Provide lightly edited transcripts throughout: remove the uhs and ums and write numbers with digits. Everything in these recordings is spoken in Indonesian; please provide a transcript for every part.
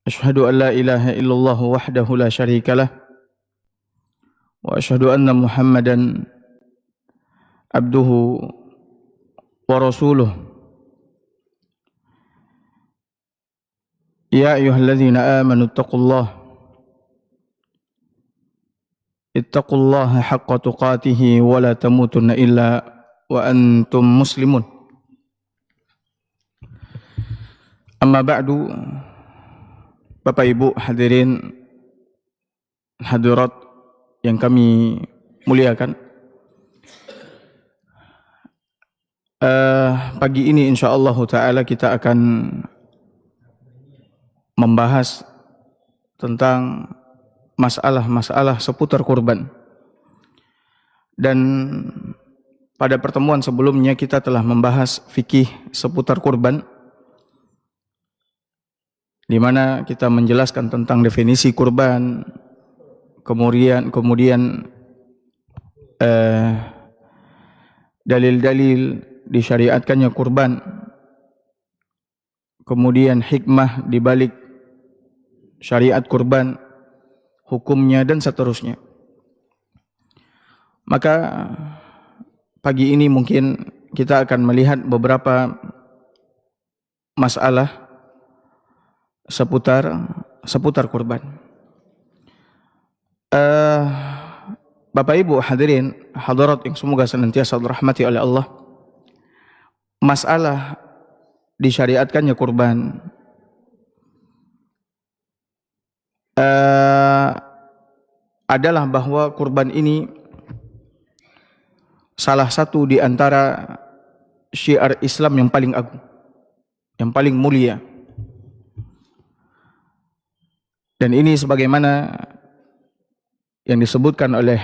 أشهد أن لا إله إلا الله وحده لا شريك له وأشهد أن محمدا عبده ورسوله يا أيها الذين آمنوا اتقوا الله حق تقاته ولا تموتن إلا وأنتم مسلمون أما بعد. Bapak Ibu hadirin hadirat yang kami muliakan, pagi ini insyaallah ta'ala kita akan membahas tentang masalah-masalah seputar kurban. Dan pada pertemuan sebelumnya kita telah membahas fikih seputar kurban, di mana kita menjelaskan tentang definisi kurban, kemudian dalil-dalil disyariatkannya kurban, kemudian hikmah di balik syariat kurban, hukumnya dan seterusnya. Maka pagi ini mungkin kita akan melihat beberapa masalah seputar kurban. Bapak Ibu hadirin hadirat yang semoga senantiasa dirahmati oleh Allah, masalah disyariatkannya kurban adalah bahwa kurban ini salah satu di antara syiar Islam yang paling agung, yang paling mulia. Dan ini sebagaimana yang disebutkan oleh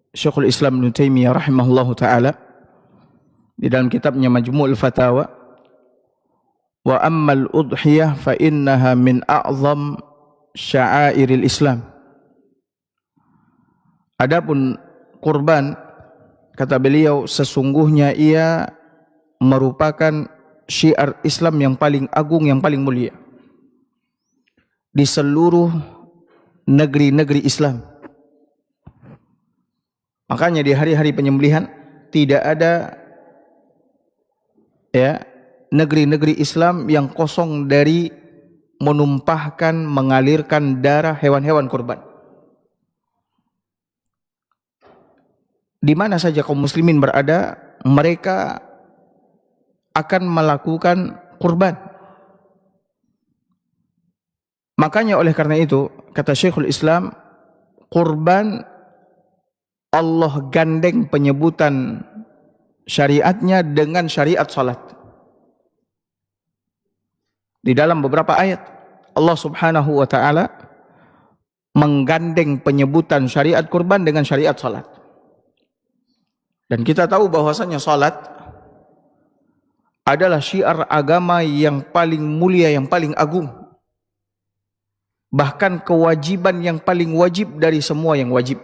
Syekhul Islam Ibnu Taimiyah rahimahullahu taala di dalam kitabnya Majmu'ul Fatawa, wa ammal udhiyah fa innaha min a'zam sya'airil Islam. Adapun kurban, kata beliau, sesungguhnya ia merupakan syiar Islam yang paling agung, yang paling mulia di seluruh negeri-negeri Islam. Makanya di hari-hari penyembelihan tidak ada negeri-negeri Islam yang kosong dari menumpahkan, mengalirkan darah hewan-hewan kurban. Di mana saja kaum muslimin berada, mereka akan melakukan kurban. Makanya oleh karena itu, kata Syekhul Islam, kurban Allah gandeng penyebutan syariatnya dengan syariat salat. Di dalam beberapa ayat Allah subhanahu wa ta'ala menggandeng penyebutan syariat kurban dengan syariat salat. Dan kita tahu bahwasanya salat adalah syiar agama yang paling mulia, yang paling agung. Bahkan kewajiban yang paling wajib dari semua yang wajib.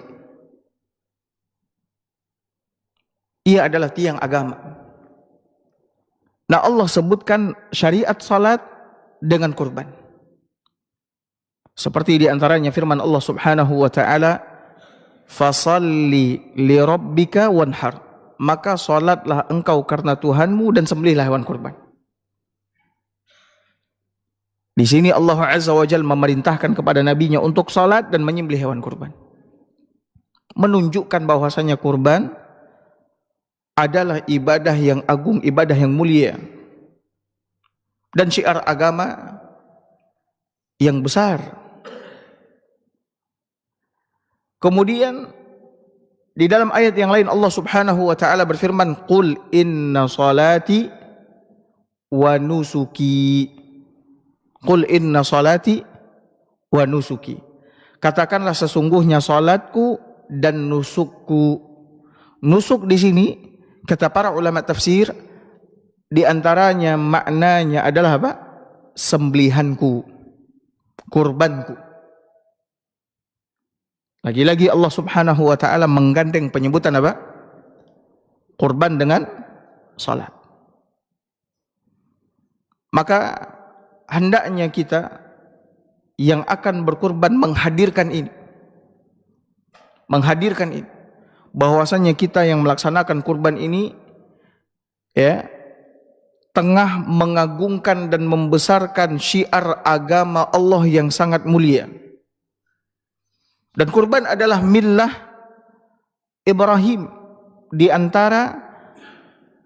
Ia adalah tiang agama. Nah, Allah sebutkan syariat salat dengan kurban. Seperti di antaranya firman Allah subhanahu wa ta'ala, fasalli li rabbika wanhar, maka salatlah engkau karena Tuhanmu dan sembelihlah hewan kurban. Di sini Allah Azza wa Jalla memerintahkan kepada nabinya untuk salat dan menyembelih hewan kurban, menunjukkan bahwasanya kurban adalah ibadah yang agung, ibadah yang mulia, dan syiar agama yang besar. Kemudian di dalam ayat yang lain Allah Subhanahu wa taala berfirman, qul inna salati wa nusuki, qul inna salati wa nusuki, katakanlah sesungguhnya salatku dan nusukku. Nusuk di sini kata para ulama tafsir, di antaranya maknanya adalah apa? Sembelihanku, kurbanku. Lagi-lagi Allah Subhanahu wa taala menggandeng penyebutan apa? Kurban dengan salat. Maka hendaknya kita yang akan berkurban menghadirkan ini. Menghadirkan ini. Bahwasanya kita yang melaksanakan kurban ini ya tengah mengagungkan dan membesarkan syiar agama Allah yang sangat mulia. Dan kurban adalah millah Ibrahim, di antara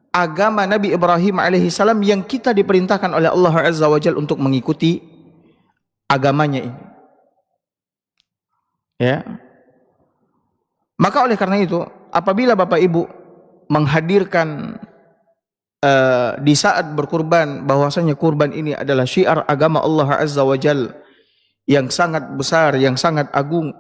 agama Nabi Ibrahim alaihissalam yang kita diperintahkan oleh Allah Azza wa Jalla untuk mengikuti agamanya ini. Ya. Maka oleh karena itu, apabila Bapak Ibu menghadirkan di saat berkurban bahwasanya kurban ini adalah syiar agama Allah Azza wa Jalla yang sangat besar, yang sangat agung,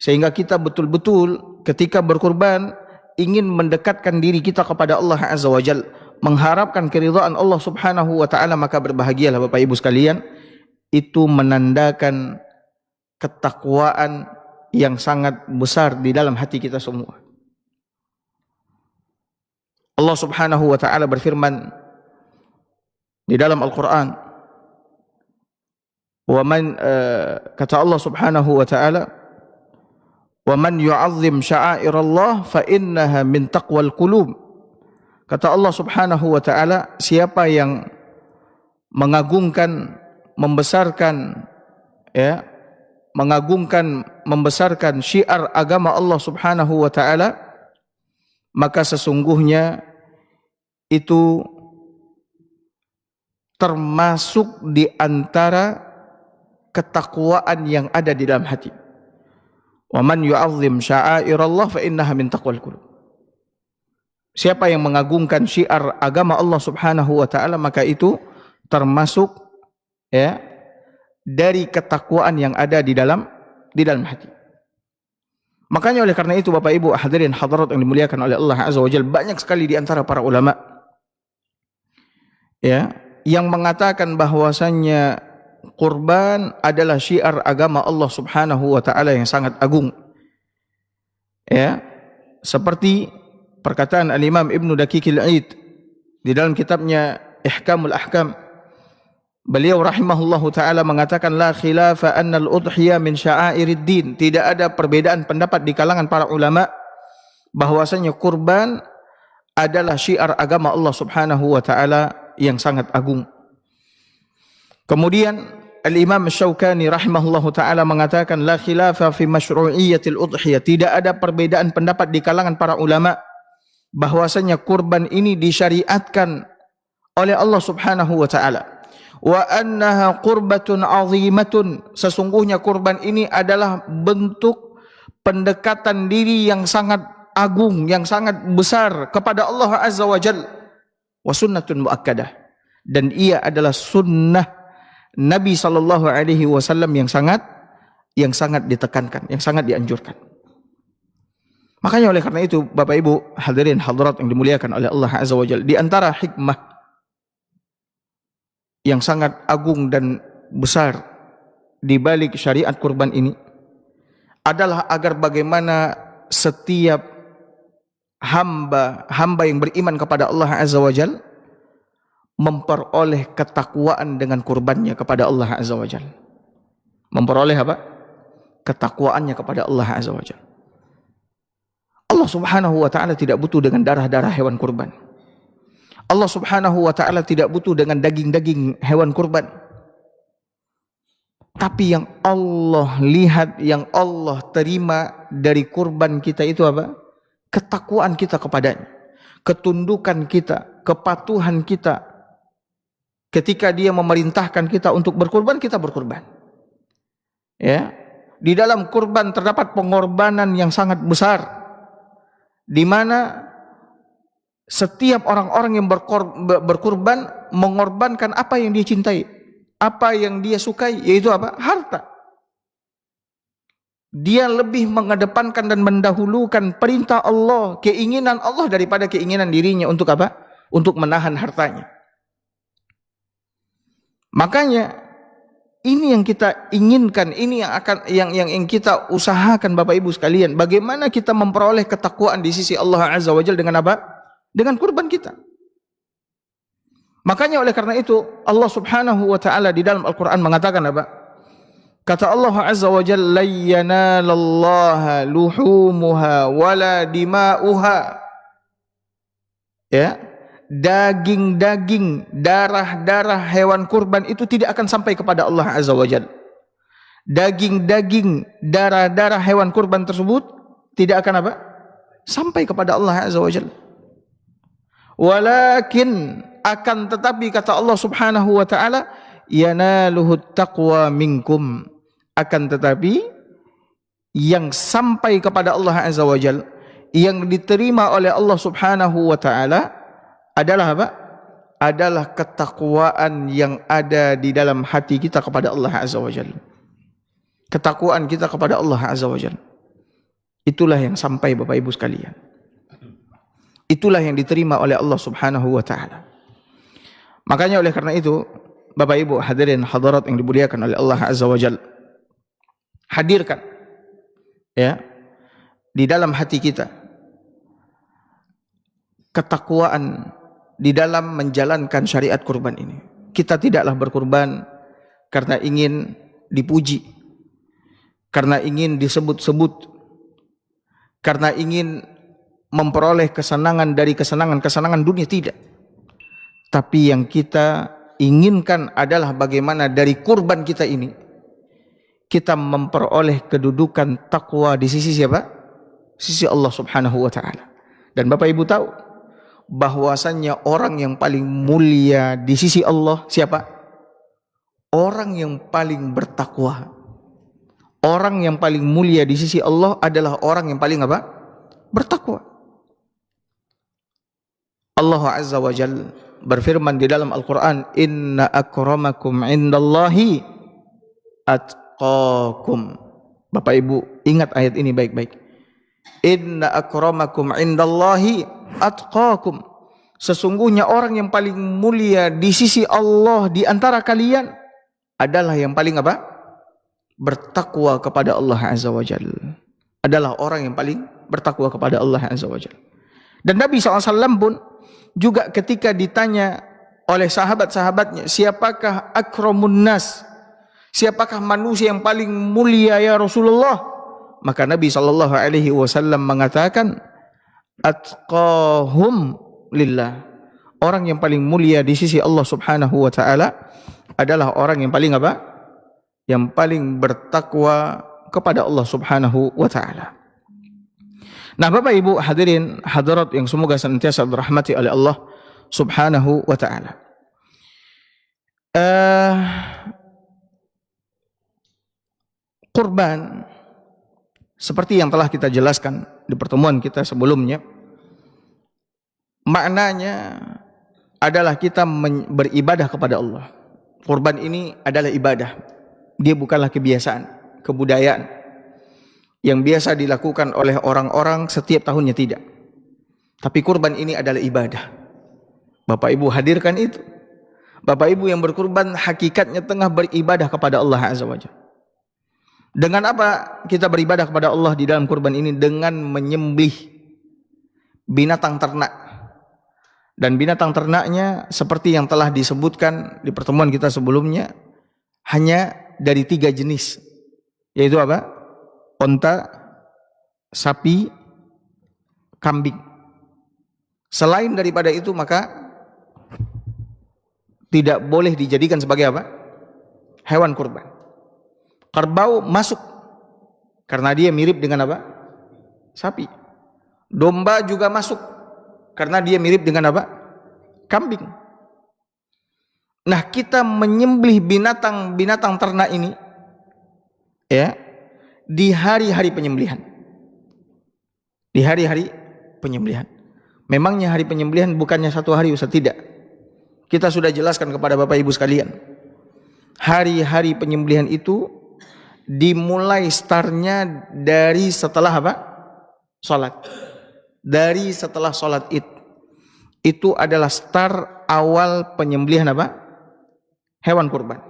sehingga kita betul-betul ketika berkurban ingin mendekatkan diri kita kepada Allah Azza wa Jalla, mengharapkan keridhaan Allah Subhanahu wa taala, maka berbahagialah Bapak Ibu sekalian. Itu menandakan ketakwaan yang sangat besar di dalam hati kita semua. Allah Subhanahu wa taala berfirman di dalam Al-Qur'an, kata Allah Subhanahu wa taala, "Wa man yu'azzim sya'airallah fa innaha min taqwal qulub." Kata Allah Subhanahu wa taala, siapa yang mengagungkan, membesarkan membesarkan syiar agama Allah Subhanahu wa taala, maka sesungguhnya itu termasuk di antara ketakwaan yang ada di dalam hati. Wa man yu'azzim sya'airallah fa innaha min taqwal qulub. Siapa yang mengagungkan syiar agama Allah Subhanahu wa taala, maka itu termasuk dari ketakwaan yang ada di dalam hati. Makanya oleh karena itu Bapak Ibu hadirin hadirat yang dimuliakan oleh Allah Azza wa Jalla, banyak sekali di antara para ulama yang mengatakan bahwasannya kurban adalah syiar agama Allah Subhanahu wa taala yang sangat agung. Seperti perkataan Al-Imam Ibnu Daqiqil Aid di dalam kitabnya Ihkamul Ahkam. Beliau rahimahullahu ta'ala mengatakan, la khilafa anna al-udhiyah min sya'airid din. Tidak ada perbedaan pendapat di kalangan para ulama bahwasanya kurban adalah syiar agama Allah Subhanahu wa ta'ala yang sangat agung. Kemudian Al-Imam Syaukani rahimahullahu ta'ala mengatakan, la khilafa fi masyru'iyyatil udhiyah. Tidak ada perbedaan pendapat di kalangan para ulama bahwasanya kurban ini disyariatkan oleh Allah Subhanahu wa ta'ala. Wa annaha qurbatun azimatun. Sesungguhnya kurban ini adalah bentuk pendekatan diri yang sangat agung, yang sangat besar kepada Allah Azza wa Jalla. Wa sunnatun muakkadah. Dan ia adalah sunnah Nabi sallallahu alaihi wasallam yang sangat ditekankan, yang sangat dianjurkan. Makanya oleh karena itu Bapak Ibu hadirin hadirat yang dimuliakan oleh Allah Azza wa Jalla, di antara hikmah yang sangat agung dan besar di balik syariat kurban ini adalah agar bagaimana setiap hamba yang beriman kepada Allah Azza wa Jalla memperoleh ketakwaan dengan kurbannya kepada Allah Azza wa Jalla. Memperoleh apa? Ketakwaannya kepada Allah Azza wa Jalla. Allah Subhanahu wa ta'ala tidak butuh dengan darah-darah hewan kurban. Allah Subhanahu wa ta'ala tidak butuh dengan daging-daging hewan kurban. Tapi yang Allah lihat, yang Allah terima dari kurban kita itu apa? Ketakwaan kita kepadanya, ketundukan kita, kepatuhan kita. Ketika dia memerintahkan kita untuk berkurban, kita berkurban. Di dalam kurban terdapat pengorbanan yang sangat besar, di mana setiap orang-orang yang berkurban mengorbankan apa yang dia cintai, apa yang dia sukai, yaitu apa? Harta. Dia lebih mengedepankan dan mendahulukan perintah Allah, keinginan Allah daripada keinginan dirinya untuk apa? Untuk menahan hartanya. Makanya ini yang kita inginkan, ini yang kita usahakan Bapak Ibu sekalian. Bagaimana kita memperoleh ketakwaan di sisi Allah Azza wa Jalla dengan apa? Dengan kurban kita. Makanya oleh karena itu Allah Subhanahu wa ta'ala di dalam Al-Quran mengatakan apa? Kata Allah Azza wa Jalla, "Lan yanalallaha luhumuha wala dima'uha." Ya, daging-daging, darah-darah hewan kurban itu tidak akan sampai kepada Allah Azza wa Jalla. Daging-daging, darah-darah hewan kurban tersebut tidak akan apa? Sampai kepada Allah Azza wa Jalla. Walakin, akan tetapi kata Allah Subhanahu wa taala, yanaluhu taqwa minkum. Akan tetapi yang sampai kepada Allah Azza wa Jalla, yang diterima oleh Allah Subhanahu wa taala adalah apa? Adalah ketakwaan yang ada di dalam hati kita kepada Allah Azza wa Jalla. Ketakwaan kita kepada Allah Azza wa Jalla. Itulah yang sampai Bapak Ibu sekalian. Itulah yang diterima oleh Allah Subhanahu wa taala. Makanya oleh karena itu, Bapak Ibu hadirin hadirat yang dimuliakan oleh Allah Azza wa Jalla, hadirkan ya di dalam hati kita ketakwaan di dalam menjalankan syariat kurban ini. Kita tidaklah berkurban karena ingin dipuji, karena ingin disebut-sebut, karena ingin memperoleh kesenangan dari kesenangan-kesenangan dunia, tidak. Tapi yang kita inginkan adalah bagaimana dari kurban kita ini kita memperoleh kedudukan takwa di sisi siapa? Sisi Allah Subhanahu wa taala. Dan Bapak Ibu tahu bahwasannya orang yang paling mulia di sisi Allah siapa? Orang yang paling bertakwa. Orang yang paling mulia di sisi Allah adalah orang yang paling apa? Bertakwa. Allah Azza wa Jalla berfirman di dalam Al-Quran, "Inna akramakum indallahi atqakum." Bapak Ibu ingat ayat ini baik-baik. Inna akramakum indallahi atqakum. Sesungguhnya orang yang paling mulia di sisi Allah di antara kalian adalah yang paling apa? Bertakwa kepada Allah Azza wa Jalla. Adalah orang yang paling bertakwa kepada Allah Azza wa Jalla. Dan Nabi SAW pun juga ketika ditanya oleh sahabat-sahabatnya, siapakah akramun nas? Siapakah manusia yang paling mulia ya Rasulullah? Maka Nabi SAW mengatakan, atqahum lillah. Orang yang paling mulia di sisi Allah Subhanahu wa taala adalah orang yang paling apa? Yang paling bertakwa kepada Allah Subhanahu wa taala. Nah, Bapak Ibu hadirin hadirat yang semoga senantiasa dirahmati oleh Allah Subhanahu wa taala. Kurban seperti yang telah kita jelaskan di pertemuan kita sebelumnya, maknanya adalah kita beribadah kepada Allah. Kurban ini adalah ibadah. Dia bukanlah kebiasaan, kebudayaan yang biasa dilakukan oleh orang-orang setiap tahunnya, tidak. Tapi kurban ini adalah ibadah. Bapak Ibu hadirkan itu. Bapak Ibu yang berkurban hakikatnya tengah beribadah kepada Allah Azza wa Jalla. Dengan apa kita beribadah kepada Allah di dalam kurban ini? Dengan menyembelih binatang ternak. Dan binatang ternaknya seperti yang telah disebutkan di pertemuan kita sebelumnya, hanya dari 3 jenis. Yaitu apa? Onta, sapi, kambing. Selain daripada itu maka tidak boleh dijadikan sebagai apa? Hewan kurban. Kerbau masuk karena dia mirip dengan apa? Sapi. Domba juga masuk karena dia mirip dengan apa? Kambing. Nah, kita menyembelih binatang ternak ini ya di hari-hari penyembelihan. Di hari-hari penyembelihan. Memangnya hari penyembelihan bukannya 1 hari, Ustaz? Tidak. Kita sudah jelaskan kepada Bapak Ibu sekalian. Hari-hari penyembelihan itu dimulai startnya dari setelah apa? Salat. Dari setelah salat Id. Itu adalah start awal penyembelihan apa? Hewan kurban.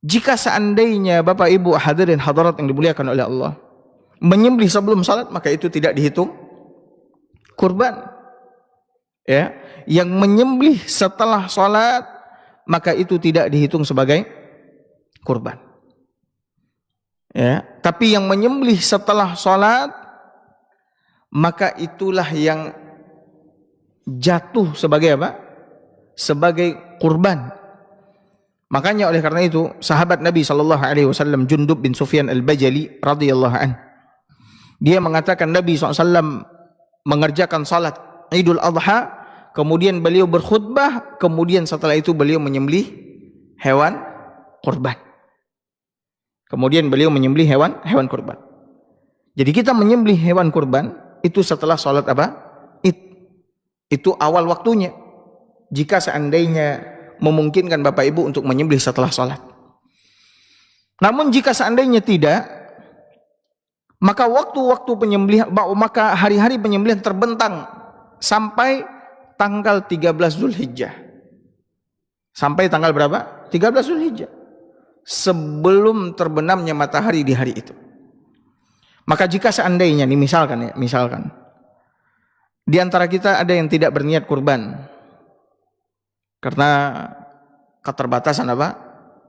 Jika seandainya Bapak Ibu hadirin hadirat yang dimuliakan oleh Allah menyembelih sebelum salat, maka itu tidak dihitung kurban. Ya, yang menyembelih setelah salat maka itu tidak dihitung sebagai kurban. Ya, tapi yang menyembelih setelah salat maka itulah yang jatuh sebagai apa? Sebagai kurban. Makanya oleh karena itu sahabat Nabi SAW Jundub bin Sufyan al-Bajali radhiyallahu an, dia mengatakan Nabi SAW mengerjakan salat Idul Adha, kemudian beliau berkhutbah, kemudian setelah itu beliau menyembelih hewan kurban. Kemudian beliau menyembelih hewan kurban. Jadi kita menyembelih hewan kurban itu setelah salat apa? Itu awal waktunya. Jika seandainya memungkinkan Bapak Ibu untuk menyembelih setelah salat. Namun jika seandainya tidak, maka waktu-waktu penyembelihan, maka hari-hari penyembelihan terbentang sampai tanggal 13 Zulhijjah. Sampai tanggal berapa? 13 Zulhijjah. Sebelum terbenamnya matahari di hari itu. Maka jika seandainya nih misalkan di antara kita ada yang tidak berniat kurban karena keterbatasan apa?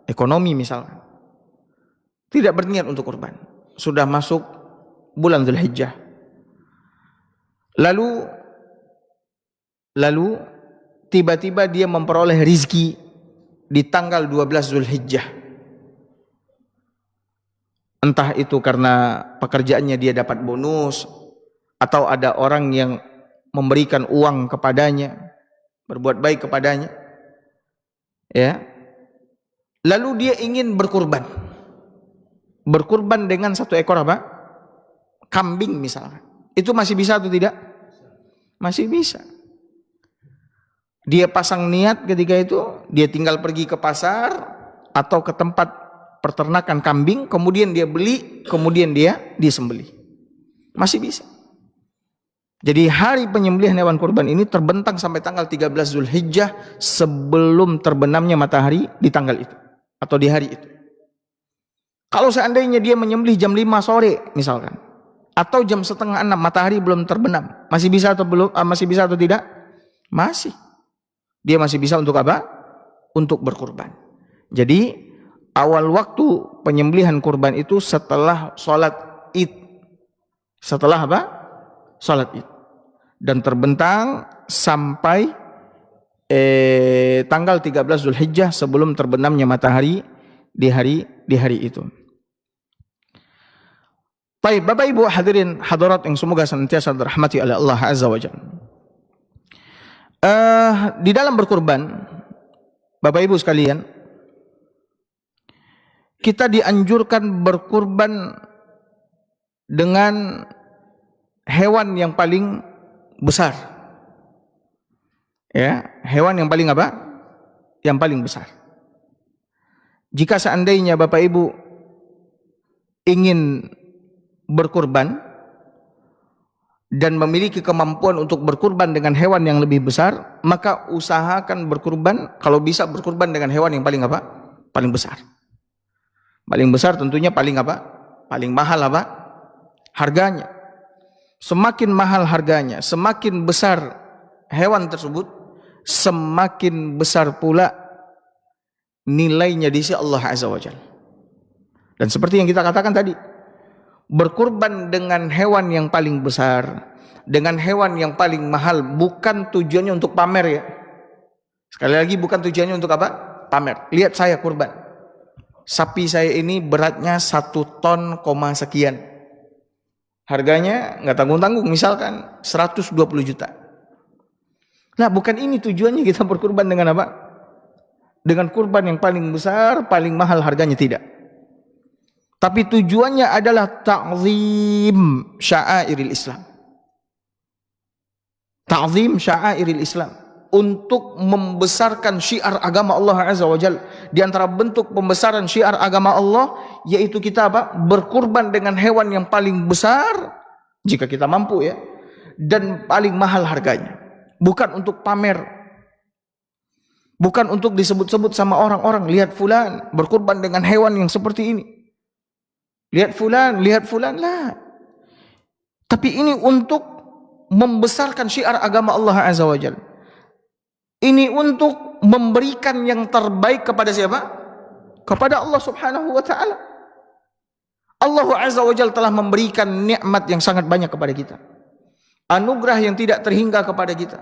Ekonomi misalkan. Tidak berniat untuk kurban. Sudah masuk bulan Zulhijjah. Lalu tiba-tiba dia memperoleh rizki di tanggal 12 Zulhijjah. Entah itu karena pekerjaannya dia dapat bonus, atau ada orang yang memberikan uang kepadanya, berbuat baik kepadanya, ya. Lalu dia ingin berkurban dengan satu ekor apa? Kambing misalnya. Itu masih bisa atau tidak? Masih bisa. Dia pasang niat ketika itu, dia tinggal pergi ke pasar atau ke tempat peternakan kambing, kemudian dia beli, kemudian dia disembelih. Masih bisa. Jadi hari penyembelihan hewan kurban ini terbentang sampai tanggal 13 Zulhijjah sebelum terbenamnya matahari di tanggal itu atau di hari itu. Kalau seandainya dia menyembelih jam 5 sore misalkan, atau jam setengah 6 matahari belum terbenam, masih bisa atau belum? Masih bisa atau tidak? Masih. Dia masih bisa untuk apa? Untuk berkurban. Jadi awal waktu penyembelihan kurban itu setelah sholat Id. Setelah apa? Sholat Id. Dan terbentang sampai tanggal 13 Zulhijjah sebelum terbenamnya matahari di hari itu. Baik, Bapak Ibu hadirin hadirat yang semoga senantiasa dirahmati oleh Allah Azza wa Jalla. Di dalam berkurban, Bapak Ibu sekalian, kita dianjurkan berkurban dengan hewan yang paling besar. Ya, hewan yang paling apa? Yang paling besar. Jika seandainya Bapak Ibu ingin berkurban dan memiliki kemampuan untuk berkurban dengan hewan yang lebih besar, maka usahakan berkurban, kalau bisa berkurban dengan hewan yang paling apa? Paling besar. Paling besar tentunya paling apa? Paling mahal apa? Harganya. Semakin mahal harganya, semakin besar hewan tersebut, semakin besar pula nilainya di sisi Allah Azza wa Jalla. Dan seperti yang kita katakan tadi, berkurban dengan hewan yang paling besar, dengan hewan yang paling mahal, bukan tujuannya untuk pamer ya. Sekali lagi, bukan tujuannya untuk apa? Pamer. Lihat saya kurban. Sapi saya ini beratnya 1 ton, sekian. Harganya nggak tanggung-tanggung, misalkan 120 juta. Nah, bukan ini tujuannya kita berkurban dengan apa? Dengan kurban yang paling besar, paling mahal harganya, tidak. Tapi tujuannya adalah ta'zim sya'airil Islam. Ta'zim sya'airil Islam. Untuk membesarkan syiar agama Allah Azza wa Jalla. Di antara bentuk pembesaran syiar agama Allah, yaitu kita apa? Berkurban dengan hewan yang paling besar, jika kita mampu ya, dan paling mahal harganya. Bukan untuk pamer. Bukan untuk disebut-sebut sama orang-orang, lihat fulan berkurban dengan hewan yang seperti ini. Lihat fulan lah. Tapi ini untuk membesarkan syiar agama Allah Azza wa Jalla. Ini untuk memberikan yang terbaik kepada siapa? Kepada Allah Subhanahu wa taala. Allah Azza wa Jalla telah memberikan nikmat yang sangat banyak kepada kita, anugerah yang tidak terhingga kepada kita.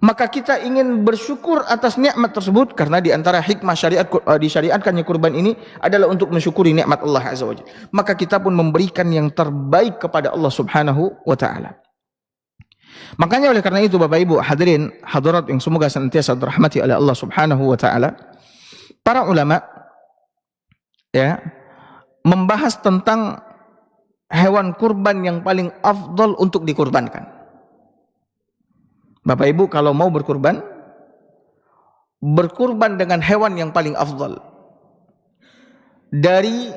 Maka kita ingin bersyukur atas nikmat tersebut, karena di antara hikmah syariat disyariatkannya kurban ini adalah untuk mensyukuri nikmat Allah Azza wa Jalla. Maka kita pun memberikan yang terbaik kepada Allah Subhanahu wa taala. Makanya oleh karena itu Bapak Ibu hadirin hadirat yang semoga senantiasa dirahmati oleh Allah Subhanahu wa taala, para ulama ya membahas tentang hewan kurban yang paling afdal untuk dikurbankan. Bapak Ibu kalau mau berkurban dengan hewan yang paling afdal dari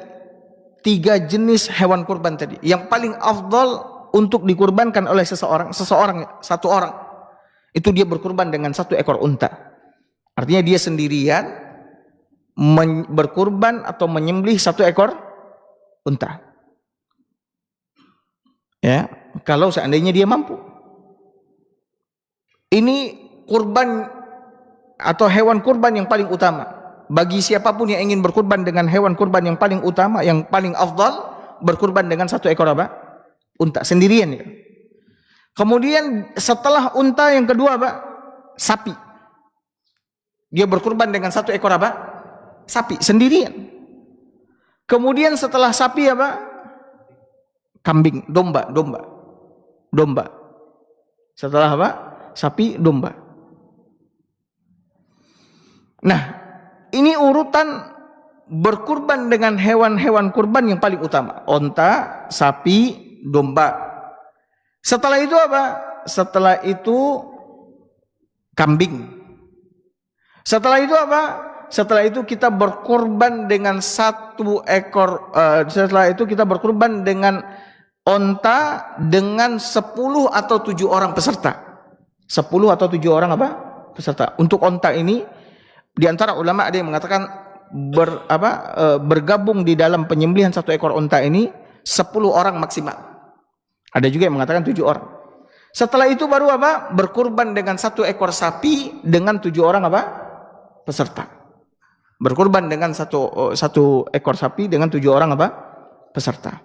3 jenis hewan kurban tadi. Yang paling afdal untuk dikurbankan oleh satu orang itu dia berkurban dengan 1 ekor unta. Artinya dia sendirian berkurban atau menyembelih 1 ekor unta. Ya, kalau seandainya dia mampu. Ini kurban atau hewan kurban yang paling utama. Bagi siapapun yang ingin berkurban dengan hewan kurban yang paling utama, yang paling afdal, berkurban dengan 1 ekor apa? Unta, sendirian ya. Kemudian setelah unta yang kedua apa? Sapi. Dia berkurban dengan 1 ekor apa? Sapi, sendirian. Kemudian setelah sapi apa? Kambing, domba. Setelah apa? Sapi, domba. Nah, ini urutan berkurban dengan hewan-hewan kurban yang paling utama. Onta, sapi, domba. Setelah itu apa? Setelah itu kambing. Setelah itu apa? Setelah itu kita berkurban dengan 1 ekor. Setelah itu kita berkurban dengan onta dengan 10 atau 7 orang peserta. 10 atau 7 orang apa? Peserta. Untuk onta ini di antara ulama ada yang mengatakan bergabung di dalam penyembelihan 1 ekor onta ini 10 orang maksimal. Ada juga yang mengatakan 7 orang. Setelah itu baru apa? Berkurban dengan 1 ekor sapi dengan 7 orang apa? Peserta. Berkurban dengan satu ekor sapi dengan 7 orang apa? Peserta.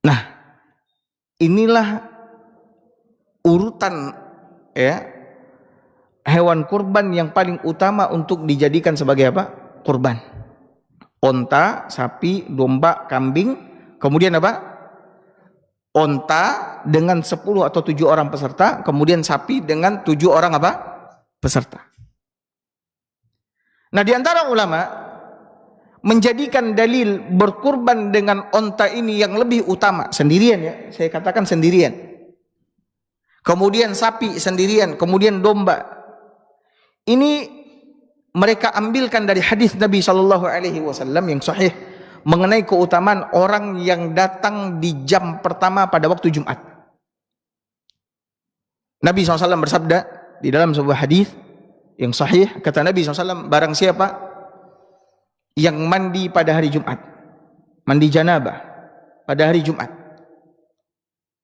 Nah, inilah urutan ya hewan kurban yang paling utama untuk dijadikan sebagai apa? Kurban. Onta, sapi, domba, kambing, kemudian apa? Onta dengan 10 atau 7 orang peserta, kemudian sapi dengan 7 orang apa? Peserta. Nah, di antara ulama menjadikan dalil berkurban dengan onta ini yang lebih utama, sendirian ya, saya katakan sendirian. Kemudian sapi sendirian, kemudian domba. Ini mereka ambilkan dari hadis Nabi Shallallahu Alaihi Wasallam yang sahih mengenai keutamaan orang yang datang di jam pertama pada waktu Jumat. Nabi SAW bersabda di dalam sebuah hadis yang sahih, kata Nabi SAW, barang siapa yang mandi pada hari Jumat, mandi janabah pada hari Jumat,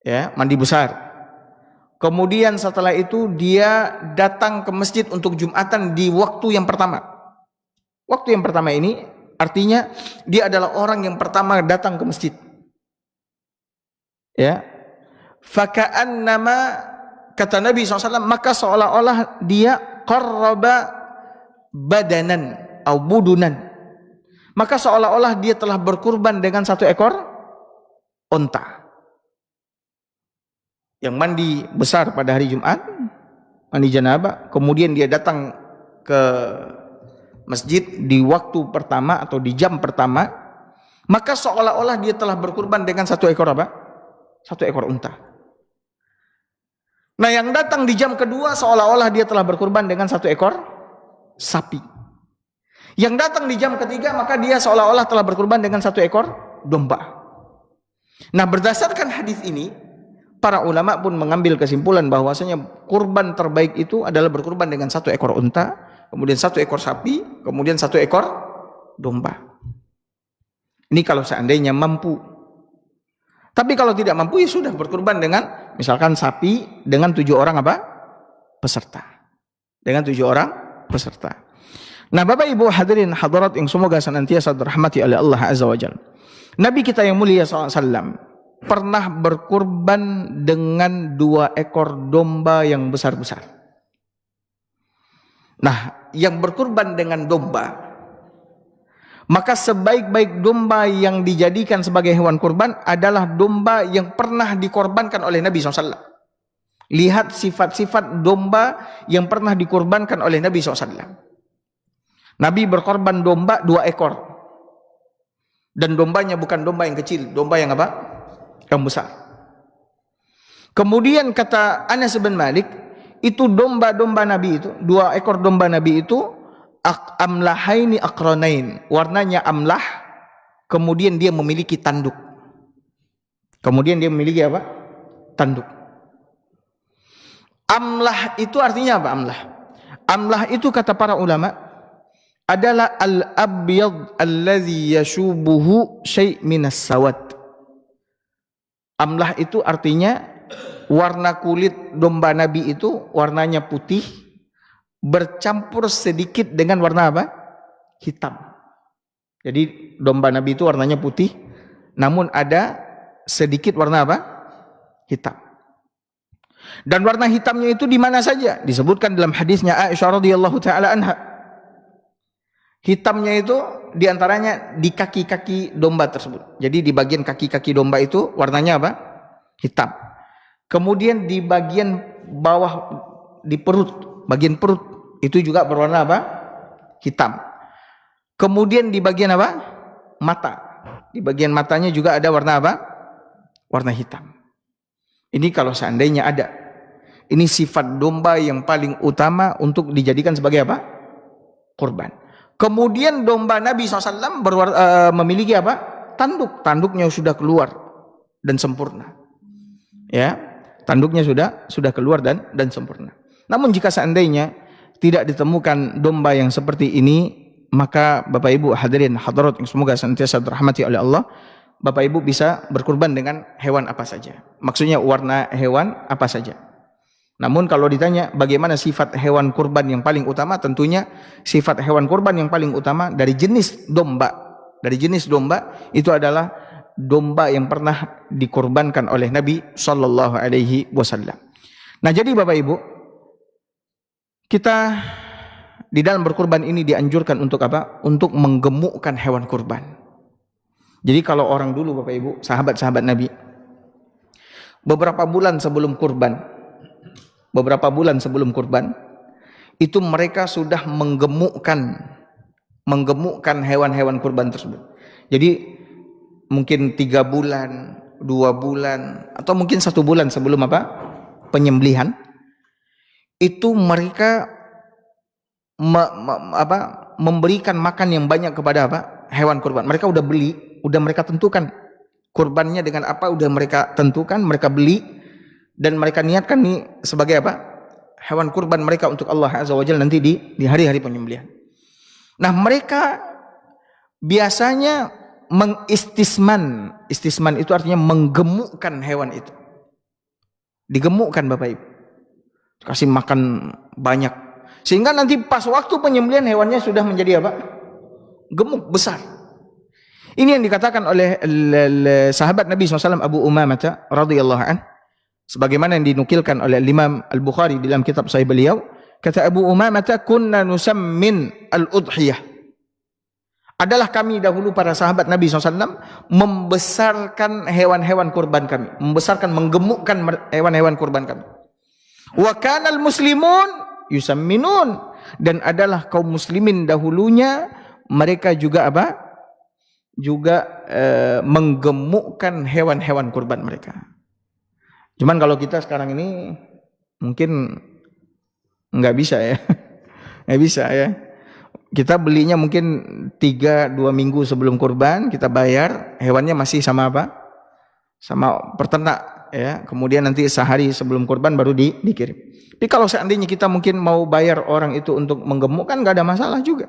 ya, mandi besar. Kemudian setelah itu dia datang ke masjid untuk Jumatan di waktu yang pertama. Waktu yang pertama ini artinya dia adalah orang yang pertama datang ke masjid. Ya. Faka'annama, kata Nabi SAW, maka seolah-olah dia qarraba badanan atau budunan. Maka seolah-olah dia telah berkurban dengan 1 ekor onta. Yang mandi besar pada hari Jumat, mandi janabah, kemudian dia datang ke masjid di waktu pertama atau di jam pertama, maka seolah-olah dia telah berkurban dengan 1 ekor apa? 1 ekor unta. Nah, yang datang di jam kedua seolah-olah dia telah berkurban dengan 1 ekor sapi. Yang datang di jam ketiga maka dia seolah-olah telah berkurban dengan 1 ekor domba. Nah, berdasarkan hadis ini, para ulama pun mengambil kesimpulan bahwasanya kurban terbaik itu adalah berkurban dengan 1 ekor unta, kemudian 1 ekor sapi, kemudian 1 ekor domba. Ini kalau seandainya mampu. Tapi kalau tidak mampu ya sudah berkurban dengan misalkan sapi dengan 7 orang apa? Peserta. Dengan 7 orang peserta. Nah, Bapak Ibu hadirin hadirat yang semoga senantiasa dirahmati oleh Allah Azza wa Jalla. Nabi kita yang mulia SAW pernah berkurban dengan 2 ekor domba yang besar-besar. Nah, yang berkurban dengan domba, maka sebaik-baik domba yang dijadikan sebagai hewan kurban adalah domba yang pernah dikorbankan oleh Nabi SAW. Lihat sifat-sifat domba yang pernah dikorbankan oleh Nabi SAW. Nabi berkorban domba 2 ekor. Dan dombanya bukan domba yang kecil, domba yang apa? Yang besar. Kemudian kata Anas bin Malik, itu domba-domba Nabi itu, 2 ekor domba Nabi itu amlahaini aqranain, warnanya amlah, kemudian dia memiliki tanduk. Kemudian dia memiliki apa? Tanduk. Amlah itu artinya apa amlah? Amlah itu kata para ulama adalah al-abyad allazi yashubuhu syai' minas sawad. Amlah itu artinya warna kulit domba Nabi itu warnanya putih bercampur sedikit dengan warna apa? Hitam. Jadi domba Nabi itu warnanya putih namun ada sedikit warna apa? Hitam. Dan warna hitamnya itu di mana saja? Disebutkan dalam hadisnya Aisyah radhiyallahu taala anha. Hitamnya itu diantaranya di kaki-kaki domba tersebut. Jadi di bagian kaki-kaki domba itu warnanya apa? Hitam. Kemudian di bagian bawah di perut, bagian perut itu juga berwarna apa? Hitam. Kemudian di bagian apa? Mata. Di bagian matanya juga ada warna apa? Warna hitam. Ini kalau seandainya ada. Ini sifat domba yang paling utama untuk dijadikan sebagai apa? Kurban. Kemudian domba Nabi SAW memiliki apa? Tanduk. Tanduknya sudah keluar dan sempurna. Ya, tanduknya sudah keluar dan sempurna. Namun jika seandainya tidak ditemukan domba yang seperti ini, maka Bapak Ibu hadirin hadirat yang semoga senantiasa dirahmati oleh Allah, Bapak Ibu bisa berkurban dengan hewan apa saja. Maksudnya warna hewan apa saja. Namun kalau ditanya bagaimana sifat hewan kurban yang paling utama, tentunya sifat hewan kurban yang paling utama dari jenis domba. Dari jenis domba itu adalah domba yang pernah dikorbankan oleh Nabi sallallahu alaihi wasallam. Nah, jadi Bapak Ibu, kita di dalam berkurban ini dianjurkan untuk apa? Untuk menggemukkan hewan kurban. Jadi kalau orang dulu Bapak Ibu, sahabat-sahabat Nabi, beberapa bulan sebelum kurban, itu mereka sudah menggemukkan hewan-hewan kurban tersebut. Jadi mungkin 3 bulan, 2 bulan, atau mungkin 1 bulan sebelum apa? Penyembelihan, itu mereka memberikan makan yang banyak kepada apa? Hewan kurban. Mereka udah beli, udah mereka tentukan kurbannya dengan apa, udah mereka tentukan, mereka beli. Dan mereka niatkan nih sebagai apa? Hewan kurban mereka untuk Allah Azza wa Jalla nanti di hari-hari penyembelihan. Nah, mereka biasanya mengistisman. Istisman itu artinya menggemukkan hewan itu. Digemukkan Bapak Ibu. Kasih makan banyak. Sehingga nanti pas waktu penyembelihan hewannya sudah menjadi apa? Gemuk, besar. Ini yang dikatakan oleh sahabat Nabi SAW Abu Umamah radhiyallahu anhu. Sebagaimana yang dinukilkan oleh Imam Al-Bukhari dalam kitab Sahih beliau, kata Abu Umamah, kunna nusammin al-udhiyah. Adalah kami dahulu para sahabat Nabi SAW membesarkan hewan-hewan kurban kami, menggemukkan hewan-hewan kurban kami. Wa kanal muslimun yusamminun, dan adalah kaum muslimin dahulunya mereka juga apa? Juga menggemukkan hewan-hewan kurban mereka. Cuman kalau kita sekarang ini mungkin nggak bisa ya, nggak bisa ya. Kita belinya mungkin 2 minggu sebelum kurban, kita bayar, hewannya masih sama apa? Sama peternak ya. Kemudian nanti sehari sebelum kurban baru dikirim. Tapi kalau seandainya kita mungkin mau bayar orang itu untuk menggemukkan, nggak ada masalah juga.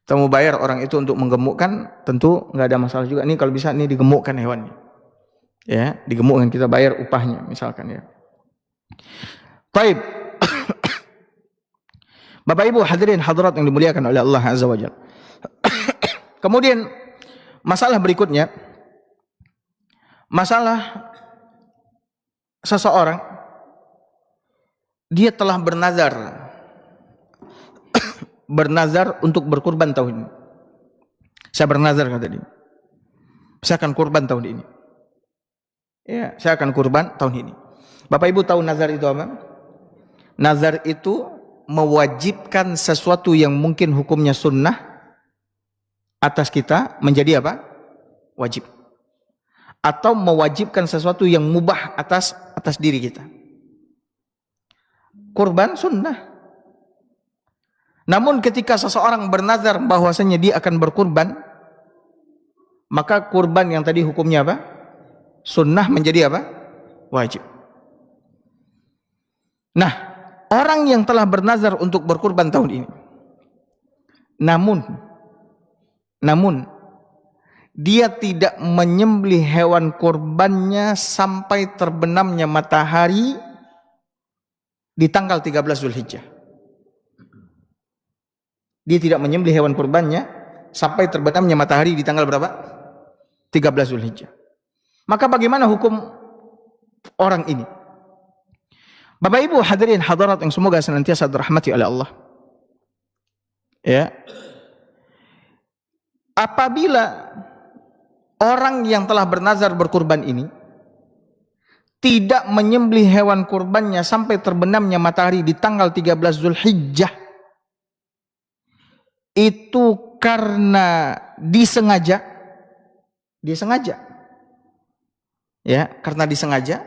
Kita mau bayar orang itu untuk menggemukkan, tentu nggak ada masalah juga. Ini kalau bisa nih digemukkan hewannya. Ya, digemukkan, kita bayar upahnya misalkan ya. Baik. Bapak Ibu hadirin hadirat yang dimuliakan oleh Allah Azza wa Jalla. Kemudian masalah berikutnya, masalah seseorang dia telah bernazar untuk berkurban tahun ini. Saya bernazar kata dia, saya akan kurban tahun ini. Ya, saya akan kurban tahun ini. Bapak Ibu tahu nazar itu apa? Nazar itu mewajibkan sesuatu yang mungkin hukumnya sunnah atas kita menjadi apa? Wajib. Atau mewajibkan sesuatu yang mubah atas diri kita. Kurban sunnah. Namun ketika seseorang bernazar bahwasanya dia akan berkurban, maka kurban yang tadi hukumnya apa? Sunnah menjadi apa? Wajib. Nah, orang yang telah bernazar untuk berkurban tahun ini, namun dia tidak menyembelih hewan kurbannya sampai terbenamnya matahari di tanggal 13 Zulhijjah. Dia tidak menyembelih hewan kurbannya sampai terbenamnya matahari di tanggal berapa? 13 Zulhijjah. Maka bagaimana hukum orang ini? Bapak Ibu hadirin hadirat yang semoga senantiasa dirahmati oleh Allah. Ya. Apabila orang yang telah bernazar berkurban ini tidak menyembelih hewan kurbannya sampai terbenamnya matahari di tanggal 13 Zulhijjah, itu karena disengaja, ya, karena disengaja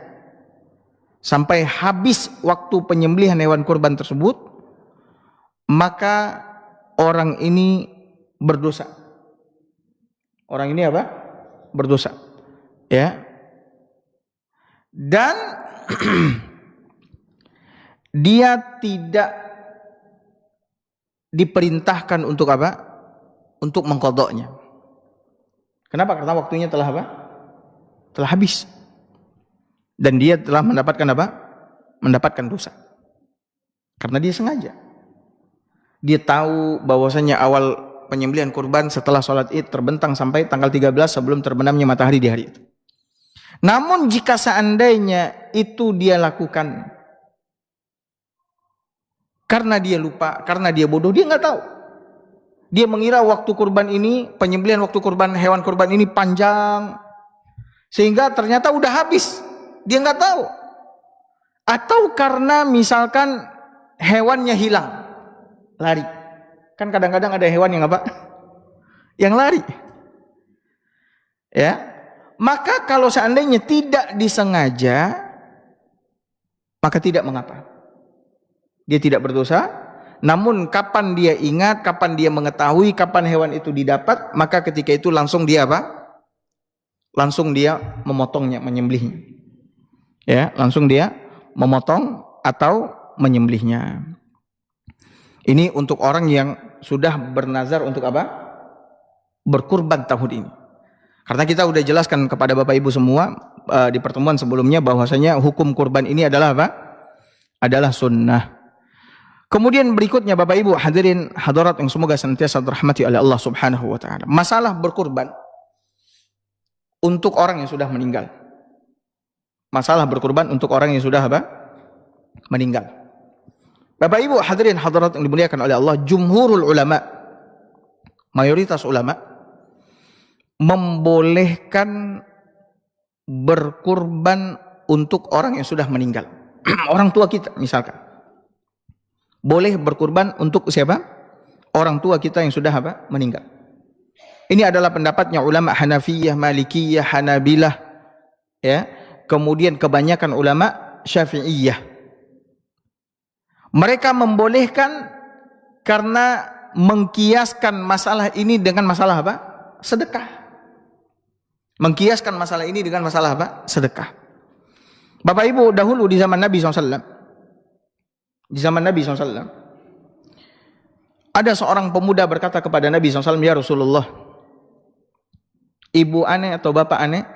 sampai habis waktu penyembelihan hewan kurban tersebut, maka orang ini berdosa. Orang ini apa? Berdosa. Ya. Dan dia tidak diperintahkan untuk apa? Untuk mengqadha'nya. Kenapa? Karena waktunya telah apa? Telah habis. Dan dia telah mendapatkan apa? Mendapatkan dosa. Karena dia sengaja. Dia tahu bahwasanya awal penyembelihan kurban setelah sholat Id terbentang sampai tanggal 13 sebelum terbenamnya matahari di hari itu. Namun jika seandainya itu dia lakukan karena dia lupa, karena dia bodoh, dia nggak tahu. Dia mengira waktu kurban ini, penyembelihan waktu kurban hewan kurban ini panjang, sehingga ternyata udah habis. Dia nggak tahu. Atau karena misalkan hewannya hilang, lari. Kan kadang-kadang ada hewan yang apa? Yang lari. Ya. Maka kalau seandainya tidak disengaja, maka tidak mengapa. Dia tidak berdosa. Namun kapan dia ingat, kapan dia mengetahui, kapan hewan itu didapat, maka ketika itu langsung dia apa? Langsung dia memotongnya, menyembelihnya. Ya, langsung dia memotong atau menyembelihnya. Ini untuk orang yang sudah bernazar untuk apa? Berkurban tahun ini. Karena kita sudah jelaskan kepada Bapak Ibu semua di pertemuan sebelumnya bahwasanya hukum kurban ini adalah apa? Adalah sunnah. Kemudian berikutnya Bapak Ibu hadirin hadirat yang semoga senantiasa dirahmati oleh Allah Subhanahu wa taala. Masalah berkurban untuk orang yang sudah meninggal. Masalah berkurban untuk orang yang sudah apa? Meninggal. Bapak Ibu hadirin hadirat yang dimuliakan oleh Allah, jumhurul ulama, mayoritas ulama membolehkan berkurban untuk orang yang sudah meninggal. Orang tua kita misalkan boleh berkurban untuk siapa? Orang tua kita yang sudah apa? Meninggal. Ini adalah pendapatnya ulama Hanafiyah, Malikiyah, Hanabilah, ya. Kemudian kebanyakan ulama Syafi'iyah. Mereka membolehkan karena mengkiaskan masalah ini dengan masalah apa? Sedekah. Mengkiaskan masalah ini dengan masalah apa? Sedekah. Bapak Ibu dahulu di zaman Nabi SAW, di zaman Nabi SAW, ada seorang pemuda berkata kepada Nabi SAW, ya Rasulullah, ibu aneh atau bapak aneh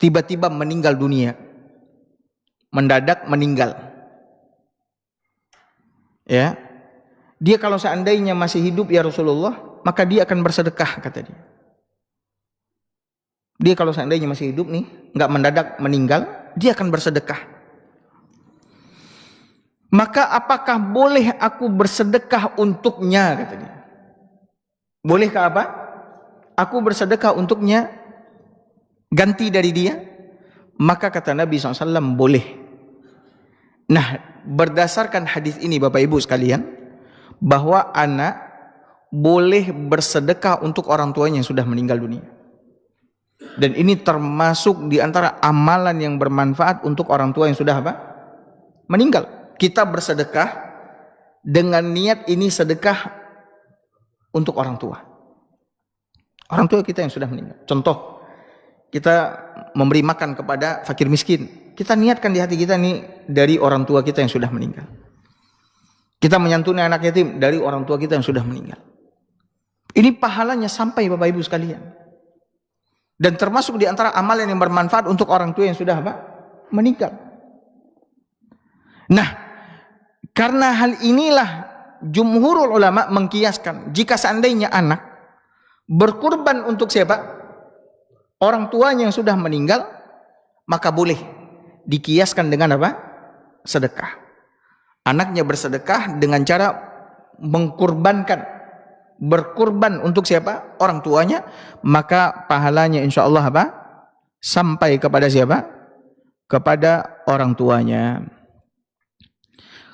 tiba-tiba meninggal dunia, mendadak meninggal. Ya. Dia kalau seandainya masih hidup ya Rasulullah, maka dia akan bersedekah, kata dia. Dia kalau seandainya masih hidup nih, nggak mendadak meninggal, dia akan bersedekah. Maka apakah boleh aku bersedekah untuknya, kata dia. Bolehkah apa? Aku bersedekah untuknya, ganti dari dia? Maka kata Nabi SAW, boleh. Nah, berdasarkan hadis ini Bapak Ibu sekalian, bahwa anak boleh bersedekah untuk orang tuanya yang sudah meninggal dunia. Dan ini termasuk di antara amalan yang bermanfaat untuk orang tua yang sudah apa? Meninggal. Kita bersedekah dengan niat ini sedekah untuk orang tua. Orang tua kita yang sudah meninggal. Contoh, kita memberi makan kepada fakir miskin. Kita niatkan di hati kita nih dari orang tua kita yang sudah meninggal. Kita menyantuni anak yatim dari orang tua kita yang sudah meninggal. Ini pahalanya sampai Bapak Ibu sekalian. Dan termasuk di antara amalan yang bermanfaat untuk orang tua yang sudah apa? Meninggal. Nah, karena hal inilah jumhurul ulama mengkiaskan, jika seandainya anak berkurban untuk siapa? Orang tuanya yang sudah meninggal, maka boleh dikiaskan dengan apa? Sedekah. Anaknya bersedekah dengan cara berkurban untuk siapa? Orang tuanya, maka pahalanya insya Allah apa? Sampai kepada siapa? Kepada orang tuanya.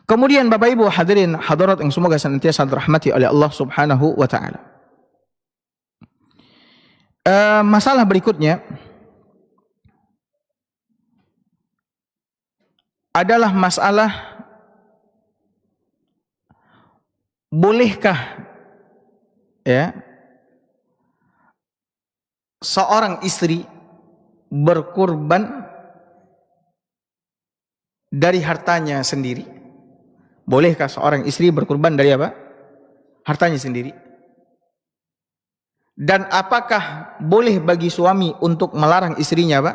Kemudian Bapak Ibu hadirin hadirat yang semoga senantiasa dirahmati oleh Allah Subhanahu wa taala. Masalah berikutnya adalah masalah bolehkah ya seorang istri berkurban dari hartanya sendiri? Bolehkah seorang istri berkurban dari apa? Hartanya sendiri. Dan apakah boleh bagi suami untuk melarang istrinya apa?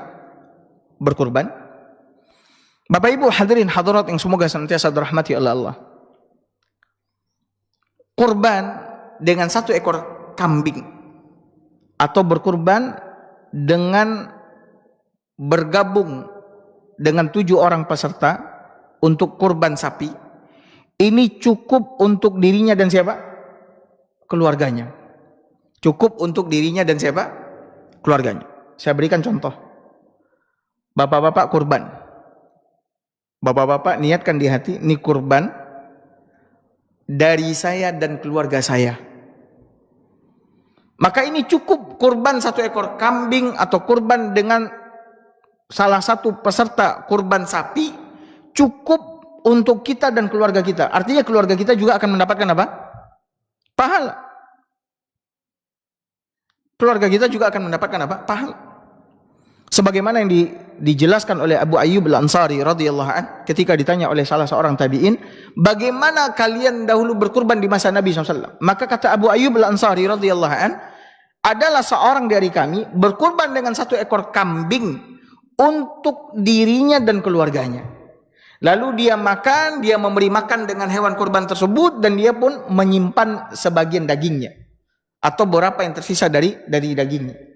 Berkurban? Bapak Ibu hadirin hadirat yang semoga senantiasa dirahmati oleh Allah. Kurban dengan 1 ekor kambing atau berkurban dengan bergabung dengan 7 orang peserta untuk kurban sapi, ini cukup untuk dirinya dan siapa? Keluarganya. Cukup untuk dirinya dan siapa? Keluarganya. Saya berikan contoh. Bapak-bapak kurban. Bapak-bapak niatkan di hati, ini kurban dari saya dan keluarga saya. Maka ini cukup kurban 1 ekor kambing atau kurban dengan salah satu peserta kurban sapi, cukup untuk kita dan keluarga kita. Artinya keluarga kita juga akan mendapatkan apa? Pahala. Keluarga kita juga akan mendapatkan apa? Pahala. Sebagaimana yang dijelaskan oleh Abu Ayyub Al-Ansari radhiyallahu an ketika ditanya oleh salah seorang tabi'in, bagaimana kalian dahulu berkurban di masa Nabi SAW? Maka kata Abu Ayyub Al-Ansari radhiyallahu an, adalah seorang dari kami berkurban dengan 1 ekor kambing untuk dirinya dan keluarganya. Lalu dia makan, dia memberi makan dengan hewan kurban tersebut, dan dia pun menyimpan sebagian dagingnya atau beberapa yang tersisa dari dagingnya.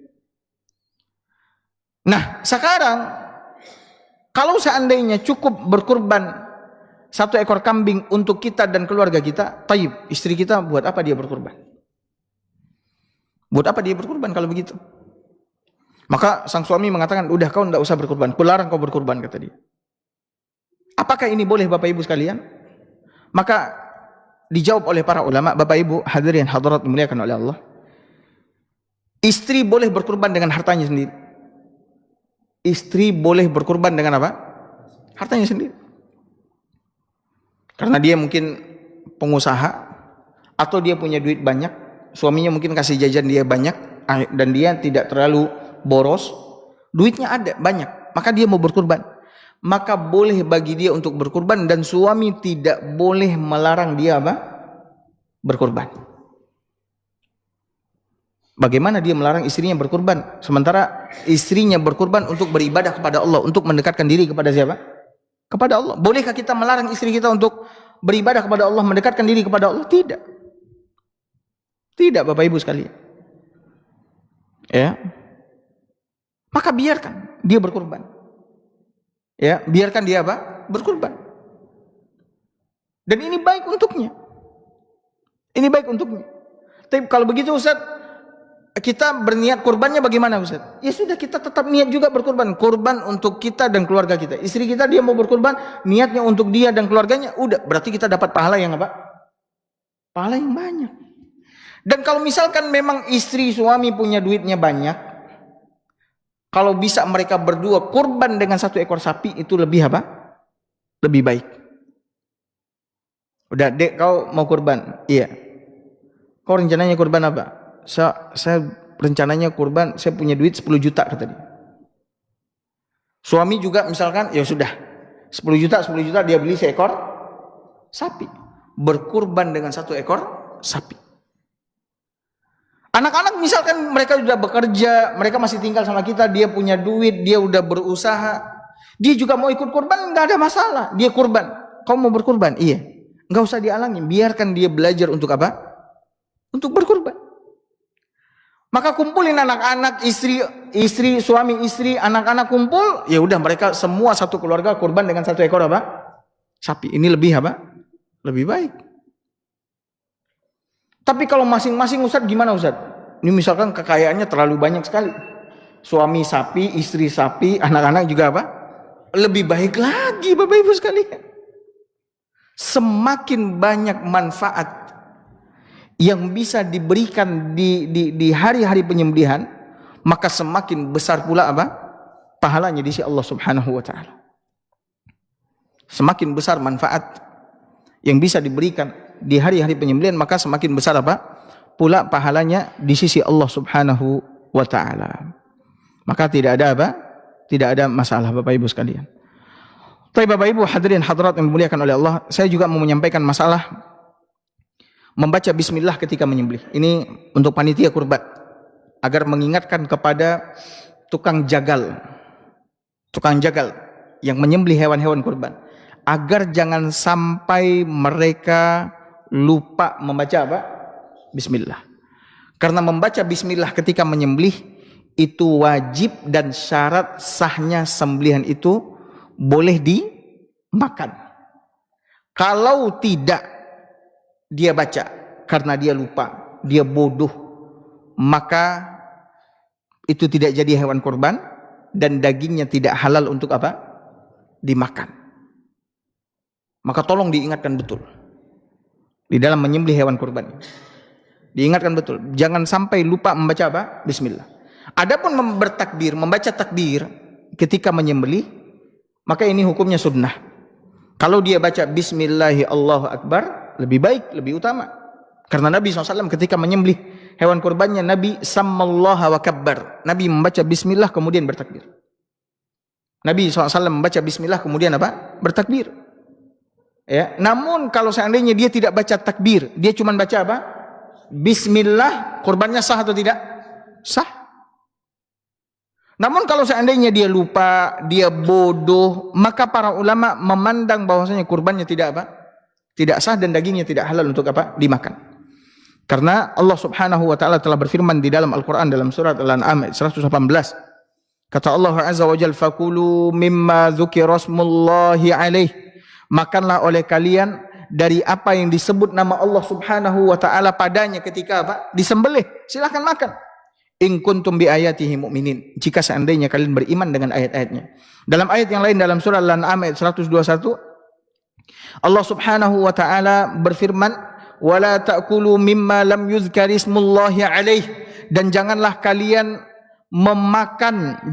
Nah, sekarang kalau seandainya cukup berkurban 1 ekor kambing untuk kita dan keluarga kita, taib, istri kita buat apa dia berkurban? Buat apa dia berkurban kalau begitu? Maka sang suami mengatakan, udah kau tidak usah berkurban, kularang kau berkurban, kata dia. Apakah ini boleh Bapak Ibu sekalian? Maka dijawab oleh para ulama, Bapak Ibu hadirin hadirat dimuliakan oleh Allah. Istri boleh berkurban dengan hartanya sendiri. Istri boleh berkurban dengan apa? Hartanya sendiri. Karena dia mungkin pengusaha atau dia punya duit banyak, suaminya mungkin kasih jajan dia banyak dan dia tidak terlalu boros, duitnya ada banyak, maka dia mau berkurban. Maka boleh bagi dia untuk berkurban dan suami tidak boleh melarang dia apa? Berkurban. Bagaimana dia melarang istrinya berkurban? Sementara istrinya berkurban untuk beribadah kepada Allah, untuk mendekatkan diri kepada siapa? Kepada Allah. Bolehkah kita melarang istri kita untuk beribadah kepada Allah, mendekatkan diri kepada Allah? Tidak. Tidak, Bapak Ibu sekalian. Ya. Maka biarkan dia berkurban. Ya, biarkan dia apa? Berkurban. Dan ini baik untuknya. Ini baik untuknya. Tapi kalau begitu Ustaz, kita berniat kurbannya bagaimana Ustaz? Ya sudah, kita tetap niat juga berkurban. Kurban untuk kita dan keluarga kita. Istri kita dia mau berkurban, niatnya untuk dia dan keluarganya, udah. Berarti kita dapat pahala yang apa? Pahala yang banyak. Dan kalau misalkan memang istri suami punya duitnya banyak, kalau bisa mereka berdua kurban dengan 1 ekor sapi, itu lebih apa? Lebih baik. Udah, Dek, kau mau kurban? Iya. Kau rencananya kurban apa? Saya rencananya kurban, saya punya duit 10 juta kata dia. Suami juga misalkan, ya sudah, 10 juta dia beli seekor sapi. Berkurban dengan 1 ekor sapi. Anak-anak misalkan mereka sudah bekerja, mereka masih tinggal sama kita, dia punya duit, dia udah berusaha, dia juga mau ikut kurban, nggak ada masalah, dia kurban. Kau mau berkurban? Iya. Nggak usah dialangin, biarkan dia belajar untuk apa? Untuk berkurban. Maka kumpulin anak-anak, istri, suami istri, anak-anak kumpul, ya udah mereka semua satu keluarga kurban dengan 1 ekor apa? Sapi. Ini lebih apa? Lebih baik. Tapi kalau masing-masing Ustaz gimana Ustaz? Ini misalkan kekayaannya terlalu banyak sekali. Suami sapi, istri sapi, anak-anak juga apa? Lebih baik lagi Bapak Ibu sekalian. Semakin banyak manfaat yang bisa diberikan di hari-hari penyembelihan, maka semakin besar pula apa? Pahalanya di sisi Allah Subhanahu wa taala. Semakin besar manfaat yang bisa diberikan di hari-hari penyembelihan, maka semakin besar apa? Pula pahalanya di sisi Allah Subhanahu wa taala. Maka tidak ada apa? Tidak ada masalah Bapak Ibu sekalian. Tapi Bapak Ibu hadirin hadirat yang dimuliakan oleh Allah, saya juga mau menyampaikan masalah membaca bismillah ketika menyembelih. Ini untuk panitia kurban agar mengingatkan kepada tukang jagal yang menyembelih hewan-hewan kurban, agar jangan sampai mereka lupa membaca apa? Bismillah. Karena membaca bismillah ketika menyembelih itu wajib dan syarat sahnya sembelihan itu boleh dimakan. Kalau tidak dia baca karena dia lupa, dia bodoh, maka itu tidak jadi hewan kurban dan dagingnya tidak halal untuk apa? Dimakan. Maka tolong diingatkan betul di dalam menyembelih hewan kurban. Diingatkan betul, jangan sampai lupa membaca apa? Bismillah. Adapun bertakbir, membaca takbir ketika menyembelih, maka ini hukumnya sunnah. Kalau dia baca Bismillahi Allahu Akbar, lebih baik, lebih utama. Karena Nabi SAW ketika menyembelih hewan kurbannya, Nabi sammallaha wa kabbar. Nabi membaca Bismillah kemudian bertakbir. Nabi SAW membaca Bismillah kemudian apa? Bertakbir. Ya, namun kalau seandainya dia tidak baca takbir, dia cuma baca apa? Bismillah, kurbannya sah atau tidak? Sah. Namun kalau seandainya dia lupa, dia bodoh, maka para ulama memandang bahwasanya kurbannya tidak apa? Tidak sah dan dagingnya tidak halal untuk apa? Dimakan. Karena Allah Subhanahu wa taala telah berfirman di dalam Al-Qur'an dalam surat Al-An'am ayat 118. Kata Allah Azza wa Jalla, "Fakulu mimma dzukira smullahi alaih." Makanlah oleh kalian dari apa yang disebut nama Allah Subhanahu wa taala padanya ketika apa? Disembelih. Silakan makan. In kuntum bi ayatihi mu'minin. Jika seandainya kalian beriman dengan ayat-ayatnya. Dalam ayat yang lain dalam surah Al-An'am ayat 121, Allah Subhanahu wa taala berfirman, "Wala ta'kulu mimma lam yuzkar ismullahi alaih." Dan janganlah kalian makan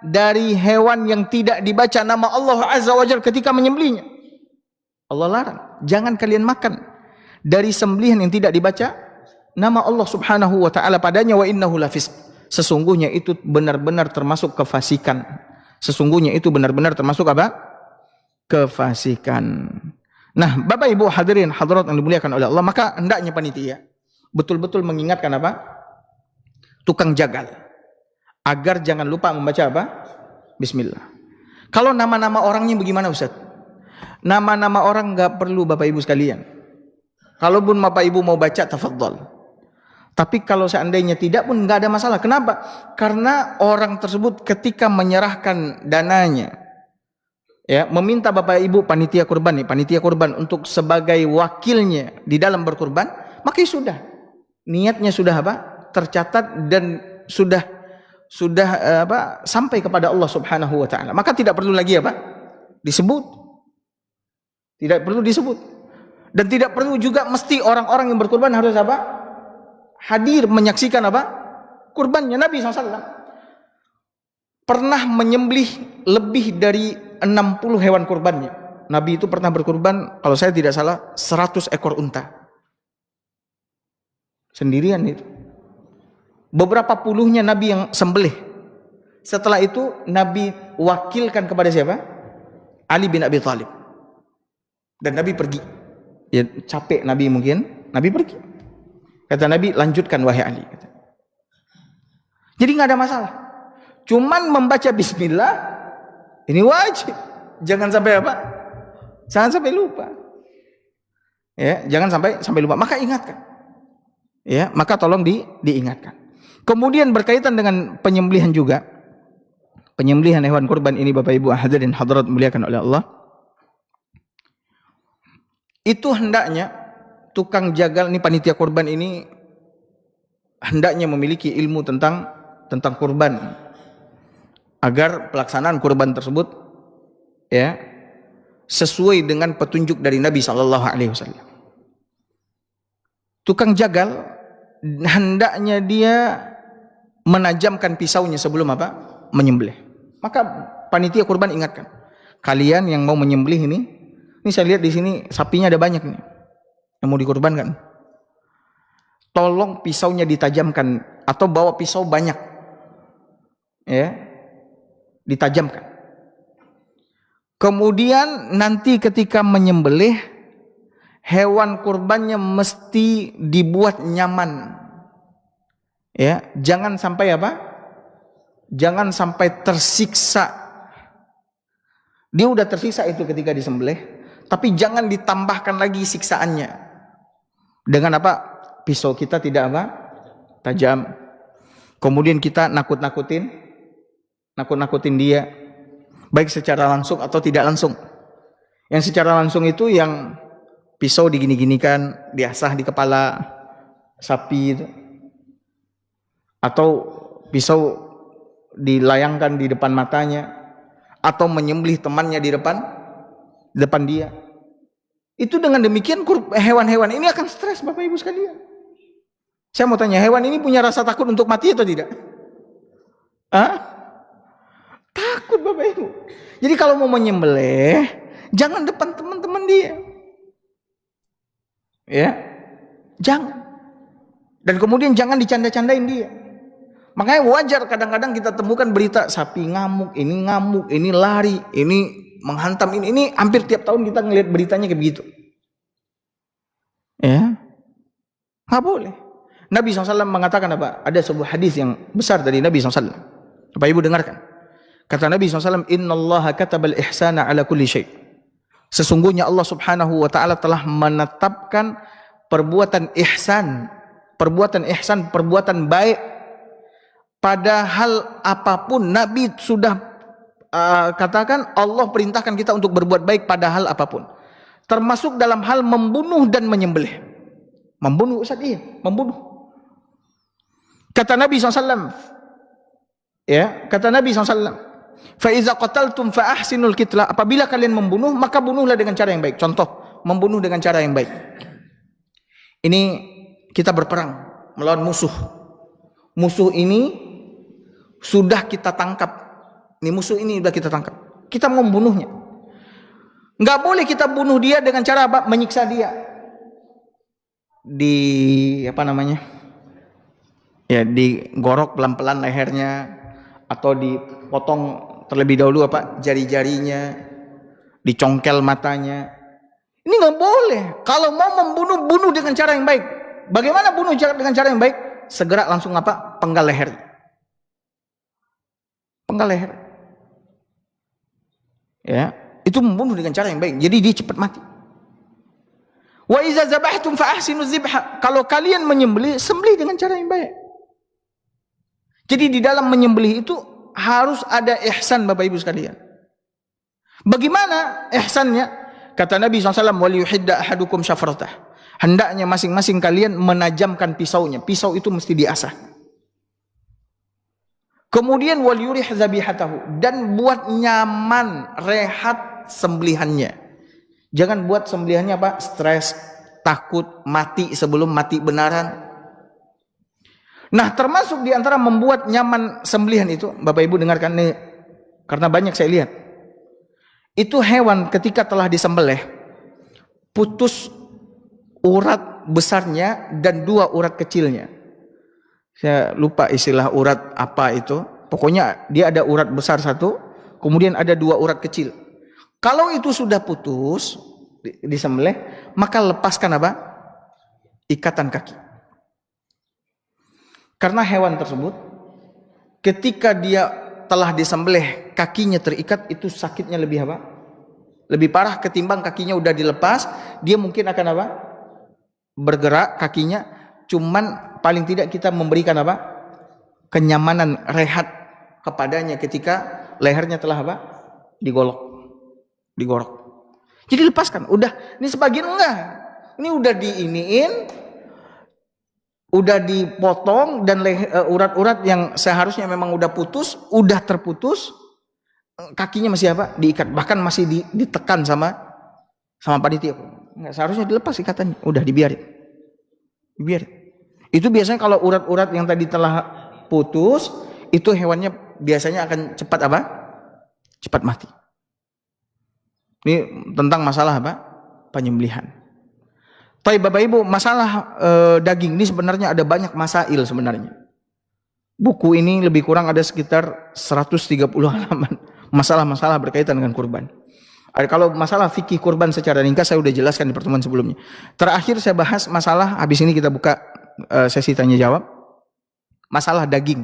dari hewan yang tidak dibaca nama Allah Azza wa Jalla ketika menyembelihnya. Allah larang, jangan kalian makan dari sembelihan yang tidak dibaca nama Allah Subhanahu wa taala padanya, wa innahu lafisq. Sesungguhnya itu benar-benar termasuk kefasikan. Sesungguhnya itu benar-benar termasuk apa? Kefasikan. Nah, Bapak Ibu hadirin hadirat yang dimuliakan oleh Allah, maka hendaknya panitia betul-betul mengingatkan apa? Tukang jagal agar jangan lupa membaca apa? Bismillah. Kalau nama-nama orangnya bagaimana Ustaz? Nama-nama orang nggak perlu Bapak Ibu sekalian. Kalaupun Bapak Ibu mau baca, tafadhol. Tapi kalau seandainya tidak pun nggak ada masalah. Kenapa? Karena orang tersebut ketika menyerahkan dananya, ya, meminta Bapak Ibu panitia kurban untuk sebagai wakilnya di dalam berkurban, maka sudah niatnya sudah apa? Tercatat dan sudah sampai kepada Allah Subhanahu wa taala. Maka tidak perlu lagi apa? Disebut. Tidak perlu disebut. Dan tidak perlu juga mesti orang-orang yang berkurban harus apa? Hadir menyaksikan apa? Kurbannya. Nabi SAW pernah menyembelih lebih dari 60 hewan kurbannya. Nabi itu pernah berkurban, kalau saya tidak salah, 100 ekor unta. Sendirian itu. Beberapa puluhnya Nabi yang sembelih. Setelah itu Nabi wakilkan kepada siapa? Ali bin Abi Thalib. Dan Nabi pergi. Ya capek Nabi mungkin, Nabi pergi. Kata Nabi, lanjutkan wahai Ali. Jadi nggak ada masalah. Cuman membaca bismillah ini wajib. Jangan sampai apa? Jangan sampai lupa. Ya, jangan sampai lupa. Maka ingatkan. Ya, maka tolong diingatkan. Kemudian berkaitan dengan penyembelihan juga. Penyembelihan hewan kurban ini Bapak Ibu hadirin hadirat muliakan oleh Allah. Itu hendaknya tukang jagal ini, panitia kurban ini hendaknya memiliki ilmu tentang kurban agar pelaksanaan kurban tersebut ya sesuai dengan petunjuk dari Nabi sallallahu alaihi wasallam. Tukang jagal hendaknya dia menajamkan pisaunya sebelum apa? Menyembelih. Maka panitia kurban ingatkan, kalian yang mau menyembelih ini saya lihat di sini sapinya ada banyak nih yang mau dikurbankan. Tolong pisaunya ditajamkan atau bawa pisau banyak. Ya. Ditajamkan. Kemudian nanti ketika menyembelih hewan kurbannya mesti dibuat nyaman. Ya, jangan sampai apa? Jangan sampai tersiksa. Dia udah tersiksa itu ketika disembelih, tapi jangan ditambahkan lagi siksaannya. Dengan apa? Pisau kita tidak apa? Tajam. Kemudian kita nakut-nakutin dia, baik secara langsung atau tidak langsung. Yang secara langsung itu yang pisau digini-ginikan, diasah di kepala sapi itu. Atau pisau dilayangkan di depan matanya, atau menyembelih temannya di depan dia. Itu dengan demikian hewan-hewan ini akan stres Bapak Ibu sekalian. Saya mau tanya, hewan ini punya rasa takut untuk mati atau tidak? Takut Bapak Ibu. Jadi kalau mau menyembelih, jangan depan teman-teman dia. Ya. Jangan. Dan kemudian jangan dicanda-candain dia. Makanya wajar kadang-kadang kita temukan berita sapi ngamuk, ini lari, ini menghantam ini hampir tiap tahun kita ngelihat beritanya kayak begitu. Ya. Nggak boleh. Nabi SAW mengatakan apa? Ada sebuah hadis yang besar dari Nabi SAW. Bapak Ibu dengarkan. Kata Nabi SAW, Innallaha katabal ihsana ala kulli syai'. Sesungguhnya Allah Subhanahu wa taala telah menetapkan perbuatan ihsan, perbuatan baik pada hal apapun. Nabi sudah katakan Allah perintahkan kita untuk berbuat baik pada hal apapun, termasuk dalam hal membunuh dan menyembelih. Membunuh Ustaz, iya, membunuh. Kata Nabi SAW, ya, kata Nabi SAW, fa iza qataltum fa ahsinul qitla. Apabila kalian membunuh, maka bunuhlah dengan cara yang baik. Contoh, membunuh dengan cara yang baik. Ini kita berperang melawan musuh. Musuh ini sudah kita tangkap. Ini musuh ini sudah kita tangkap. Kita mau membunuhnya. Enggak boleh kita bunuh dia dengan cara apa? Menyiksa dia. Digorok pelan-pelan lehernya, atau dipotong terlebih dahulu jari-jarinya, dicongkel matanya. Ini nggak boleh. Kalau mau membunuh, bunuh dengan cara yang baik. Bagaimana bunuh dengan cara yang baik? Segera langsung penggal leher. Penggal leher. Ya, Itu membunuh dengan cara yang baik. Jadi dia cepat mati. Wa iza zabahtum fa ahsinu dzibha. Kalau kalian menyembelih, sembelih dengan cara yang baik. Jadi di dalam menyembelih itu harus ada ihsan, Bapak Ibu sekalian. Bagaimana ihsannya? Kata Nabi SAW, wal yuhidda ahadukum syafratah. Hendaknya masing-masing kalian menajamkan pisaunya. Pisau itu mesti diasah. Kemudian wal yurih zabihatahu, dan buat nyaman, rehat sembelihannya. Jangan buat sembelihannya apa? Stres, takut mati sebelum mati benaran. Nah, termasuk di antara membuat nyaman sembelihan itu, Bapak Ibu dengarkan nih, karena banyak saya lihat. Itu hewan ketika telah disembelih, putus urat besarnya dan 2 urat kecilnya. Saya lupa istilah urat apa itu. Pokoknya dia ada urat besar 1, kemudian ada 2 urat kecil. Kalau itu sudah putus, disembelih, maka lepaskan apa? Ikatan kaki. Karena hewan tersebut, ketika dia telah disembelih, kakinya terikat, itu sakitnya lebih apa? Lebih parah ketimbang kakinya udah dilepas. Dia mungkin akan apa? Bergerak kakinya, cuman paling tidak kita memberikan apa? Kenyamanan, rehat kepadanya ketika lehernya telah apa? Digorok. Jadi lepaskan. Udah, ini sebagian enggak. Ini udah diiniin, udah dipotong, dan urat-urat yang seharusnya memang udah putus, udah terputus, kakinya masih apa? Diikat, bahkan masih ditekan sama panitia. Enggak, seharusnya dilepas ikatannya. Udah dibiarin. Itu biasanya kalau urat-urat yang tadi telah putus, itu hewannya biasanya akan cepat apa? Cepat mati. Ini tentang masalah apa? Penyembelihan. Tapi Bapak Ibu, masalah daging ini sebenarnya ada banyak masail sebenarnya. Buku ini lebih kurang ada sekitar 130 halaman. Masalah-masalah berkaitan dengan kurban. Kalau masalah fikih kurban secara ringkas saya sudah jelaskan di pertemuan sebelumnya. Terakhir saya bahas masalah, habis ini kita buka sesi tanya jawab. Masalah daging.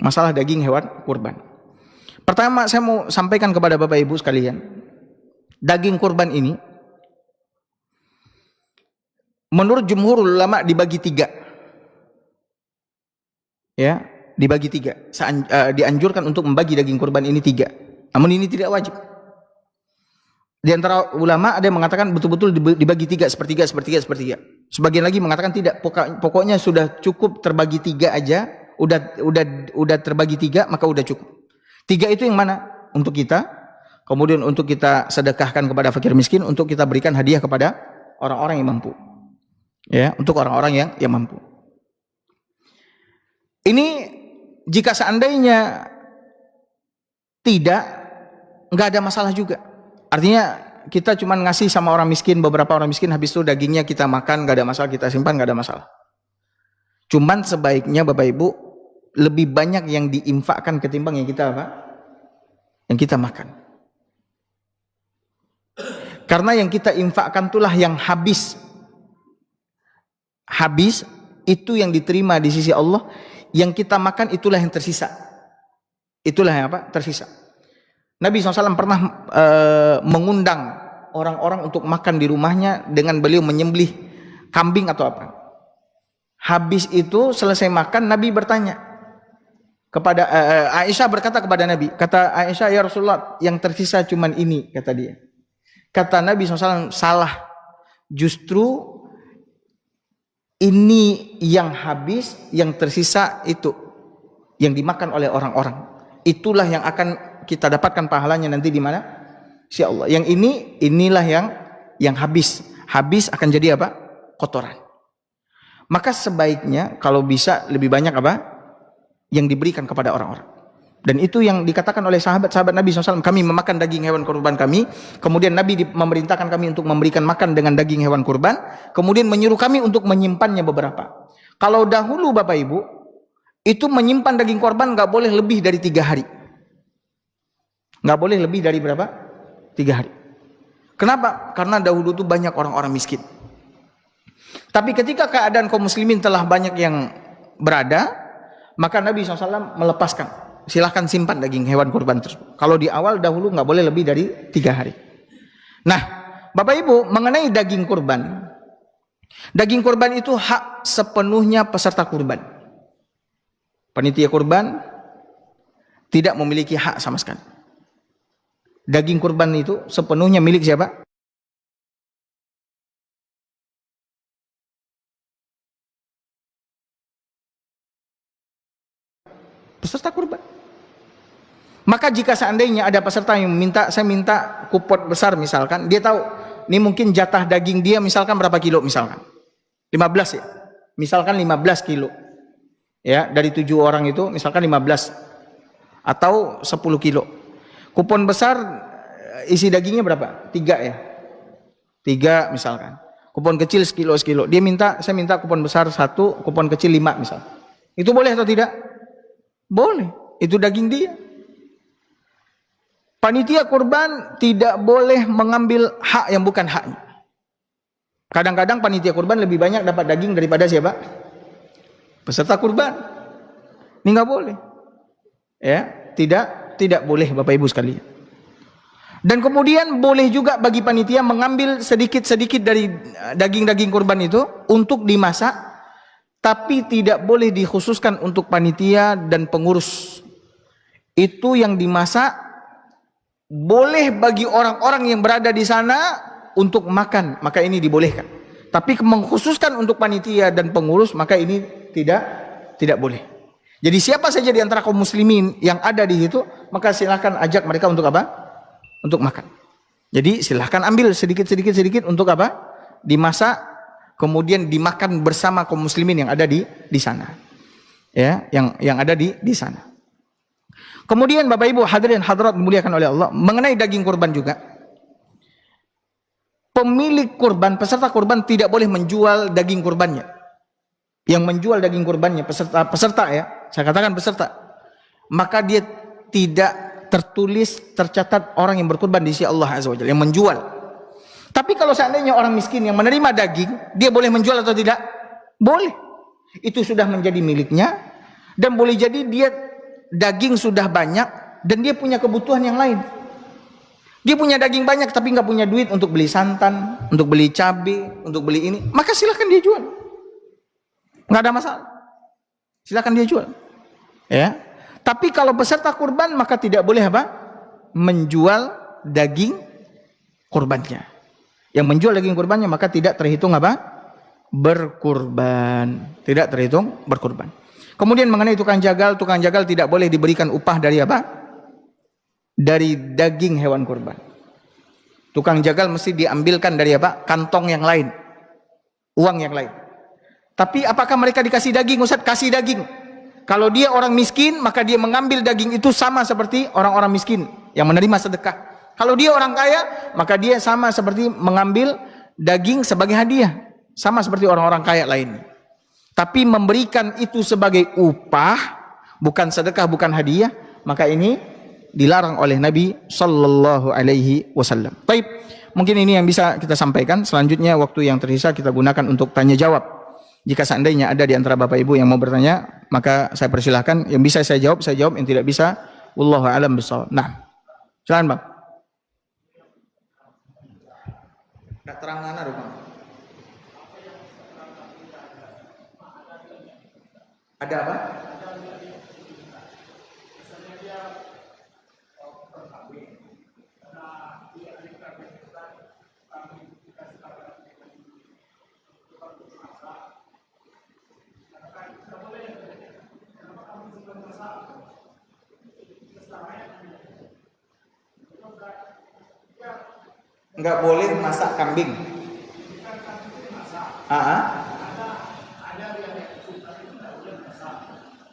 Masalah daging hewan kurban. Pertama saya mau sampaikan kepada Bapak Ibu sekalian. Daging kurban ini menurut jumhur ulama dibagi 3. Ya, dibagi 3. Dianjurkan untuk membagi daging kurban ini 3. Namun ini tidak wajib. Di antara ulama ada yang mengatakan betul-betul dibagi 3, sepertiga. Sebagian lagi mengatakan tidak, pokoknya sudah cukup terbagi 3 aja, udah terbagi 3 maka udah cukup. 3 itu yang mana? Untuk kita, kemudian untuk kita sedekahkan kepada fakir miskin, untuk kita berikan hadiah kepada orang-orang yang mampu. Ya, untuk orang-orang yang mampu. Ini jika seandainya tidak, nggak ada masalah juga. Artinya kita cuma ngasih sama orang miskin, beberapa orang miskin, habis itu dagingnya kita makan, nggak ada masalah, kita simpan, nggak ada masalah. Cuman sebaiknya Bapak Ibu lebih banyak yang diinfakkan ketimbang yang kita apa? Yang kita makan. Karena yang kita infakkan itulah yang habis. Habis itu yang diterima di sisi Allah, yang kita makan itulah yang tersisa. Itulah yang apa? Tersisa. Nabi SAW pernah mengundang orang-orang untuk makan di rumahnya dengan beliau menyembelih kambing atau apa. Habis itu selesai makan, Nabi bertanya kepada Aisyah, berkata kepada Nabi, kata Aisyah, ya Rasulullah, yang tersisa cuman ini, kata dia. Kata Nabi SAW, salah, justru ini yang habis, yang tersisa itu yang dimakan oleh orang-orang. Itulah yang akan kita dapatkan pahalanya nanti di mana? Insya Allah. Yang inilah yang habis. Habis akan jadi apa? Kotoran. Maka sebaiknya kalau bisa lebih banyak apa? Yang diberikan kepada orang-orang. Dan itu yang dikatakan oleh sahabat-sahabat Nabi SAW. Kami memakan daging hewan kurban kami. Kemudian Nabi memerintahkan kami untuk memberikan makan dengan daging hewan kurban. Kemudian menyuruh kami untuk menyimpannya beberapa. Kalau dahulu Bapak Ibu, itu menyimpan daging korban nggak boleh lebih dari 3 hari. Nggak boleh lebih dari berapa? 3 hari. Kenapa? Karena dahulu itu banyak orang-orang miskin. Tapi ketika keadaan kaum muslimin telah banyak yang berada, maka Nabi SAW melepaskan. silahkan simpan daging hewan kurban tersebut. Kalau di awal dahulu nggak boleh lebih dari 3 hari. Nah, Bapak Ibu, mengenai daging kurban itu hak sepenuhnya peserta kurban. Panitia kurban tidak memiliki hak sama sekali. Daging kurban itu sepenuhnya milik siapa? Peserta kurban. Maka jika seandainya ada peserta yang minta, saya minta kupon besar misalkan, dia tahu ini mungkin jatah daging dia misalkan berapa kilo misalkan. 15 ya. Misalkan 15 kilo. Ya, dari 7 orang itu misalkan 15 atau 10 kilo. Kupon besar isi dagingnya berapa? 3 ya. 3 misalkan. Kupon kecil sekilo. Dia minta, saya minta kupon besar 1, kupon kecil 5 misal. Itu boleh atau tidak? Boleh. Itu daging dia. Panitia kurban tidak boleh mengambil hak yang bukan haknya. Kadang-kadang panitia kurban lebih banyak dapat daging daripada siapa? Peserta kurban. Ini nggak boleh. Ya, tidak boleh Bapak Ibu sekalian. Dan kemudian boleh juga bagi panitia mengambil sedikit-sedikit dari daging-daging kurban itu untuk dimasak, tapi tidak boleh dikhususkan untuk panitia dan pengurus. Itu yang dimasak boleh bagi orang-orang yang berada di sana untuk makan, maka ini dibolehkan. Tapi mengkhususkan untuk panitia dan pengurus, maka ini tidak boleh. Jadi siapa saja di antara kaum muslimin yang ada di situ, maka silahkan ajak mereka untuk apa? Untuk makan. Jadi silahkan ambil sedikit untuk apa? Dimasak, kemudian dimakan bersama kaum muslimin yang ada di sana. Ya, yang ada di sana. Kemudian Bapak Ibu hadirin hadirat dimuliakan oleh Allah, mengenai daging kurban juga. Pemilik kurban, peserta kurban tidak boleh menjual daging kurbannya. Yang menjual daging kurbannya peserta ya, saya katakan peserta. Maka dia tidak tercatat orang yang berkurban di sisi Allah Azza wa Jalla, yang menjual. Tapi kalau seandainya orang miskin yang menerima daging, dia boleh menjual atau tidak? Boleh. Itu sudah menjadi miliknya, dan boleh jadi dia daging sudah banyak dan dia punya kebutuhan yang lain. Dia punya daging banyak tapi nggak punya duit untuk beli santan, untuk beli cabai, untuk beli ini, maka silahkan dia jual. Nggak ada masalah. Silahkan dia jual. Ya. Tapi kalau peserta kurban maka tidak boleh apa? Menjual daging kurbannya. Yang menjual daging kurbannya maka tidak terhitung apa? Berkurban. Tidak terhitung berkurban. Kemudian mengenai tukang jagal tidak boleh diberikan upah dari apa? Dari daging hewan kurban. Tukang jagal mesti diambilkan dari apa? Kantong yang lain, uang yang lain. Tapi apakah mereka dikasih daging? Ustaz, kasih daging. Kalau dia orang miskin, maka dia mengambil daging itu sama seperti orang-orang miskin yang menerima sedekah. Kalau dia orang kaya, maka dia sama seperti mengambil daging sebagai hadiah, sama seperti orang-orang kaya lainnya. Tapi memberikan itu sebagai upah, bukan sedekah, bukan hadiah, maka ini dilarang oleh Nabi Sallallahu Alaihi Wasallam. Baik, mungkin ini yang bisa kita sampaikan. Selanjutnya waktu yang tersisa kita gunakan untuk tanya jawab. Jika seandainya ada di antara Bapak Ibu yang mau bertanya, maka saya persilahkan. Yang bisa saya jawab, yang tidak bisa, wallahu a'lam bishawab. Nah, silakan Bang. Tak terang mana Bang? Ada apa? Enggak boleh masak kambing.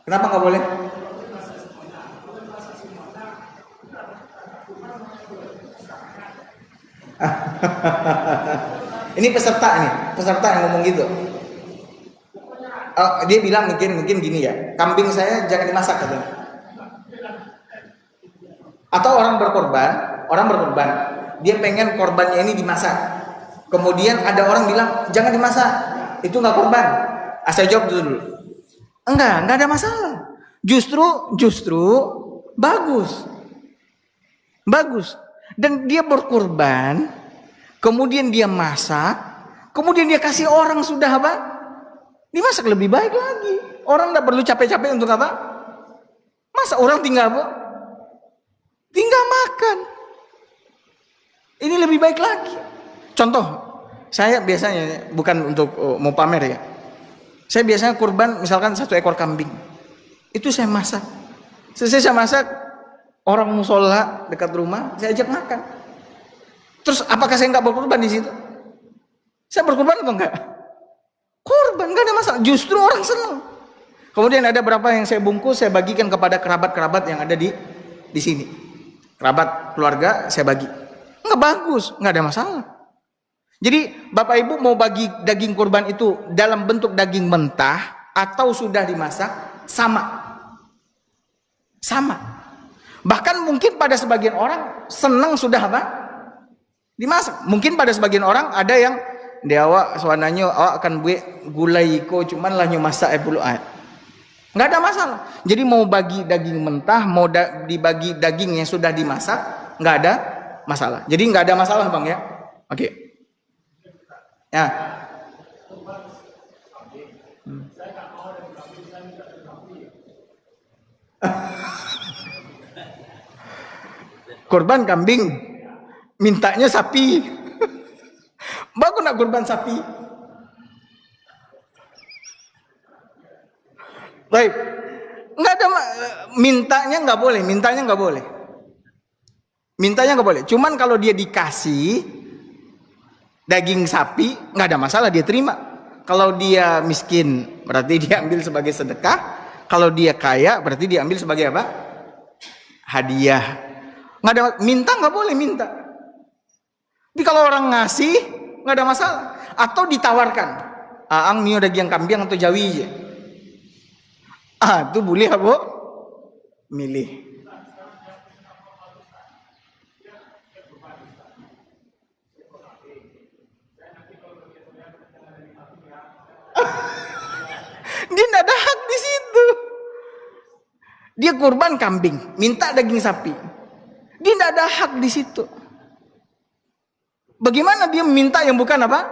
Kenapa enggak boleh? Ini peserta yang ngomong gitu. Dia bilang mungkin gini ya, kambing saya jangan dimasak katanya. Atau orang berkorban, dia pengen korbannya ini dimasak. Kemudian ada orang bilang jangan dimasak, itu nggak korban. Saya jawab dulu. Enggak ada masalah. Justru bagus. Bagus. Dan dia berkurban, kemudian dia masak, kemudian dia kasih orang sudah apa? Dimasak lebih baik lagi. Orang tidak perlu capek-capek untuk apa? Masa orang tinggal apa? Tinggal makan. Ini lebih baik lagi. Contoh, saya biasanya bukan untuk mau pamer ya. Saya biasanya kurban misalkan 1 ekor kambing. Itu saya masak. Selesai saya masak, orang musola dekat rumah, saya ajak makan. Terus apakah saya nggak berkurban di situ? Saya berkurban atau enggak? Kurban, nggak ada masalah. Justru orang senang. Kemudian ada berapa yang saya bungkus, saya bagikan kepada kerabat-kerabat yang ada di sini. Kerabat keluarga saya bagi. Nggak bagus, nggak ada masalah. Jadi Bapak Ibu mau bagi daging kurban itu dalam bentuk daging mentah atau sudah dimasak, sama. Bahkan mungkin pada sebagian orang senang sudah apa? Dimasak. Mungkin pada sebagian orang ada yang dia awak suananya awak akan buat gulai ko cuman lah masak puluhan. Nggak ada masalah. Jadi mau bagi daging mentah, mau dibagi daging yang sudah dimasak, nggak ada masalah. Jadi nggak ada masalah Bang ya. Oke. Ya. Kurban kambing, mintanya sapi. Bagus nak kurban sapi. Baik, nggak ada mintanya nggak boleh. Cuman kalau dia dikasih daging sapi nggak ada masalah, dia terima. Kalau dia miskin berarti dia ambil sebagai sedekah. Kalau dia kaya berarti dia ambil sebagai apa? Hadiah. Nggak ada minta, nggak boleh minta. Jadi kalau orang ngasih nggak ada masalah. Atau ditawarkan, ang nio daging kambing atau jawi aja. Itu boleh apa? Milih. Dia tidak ada hak di situ. Dia kurban kambing, minta daging sapi. Dia tidak ada hak di situ. Bagaimana dia minta yang bukan apa?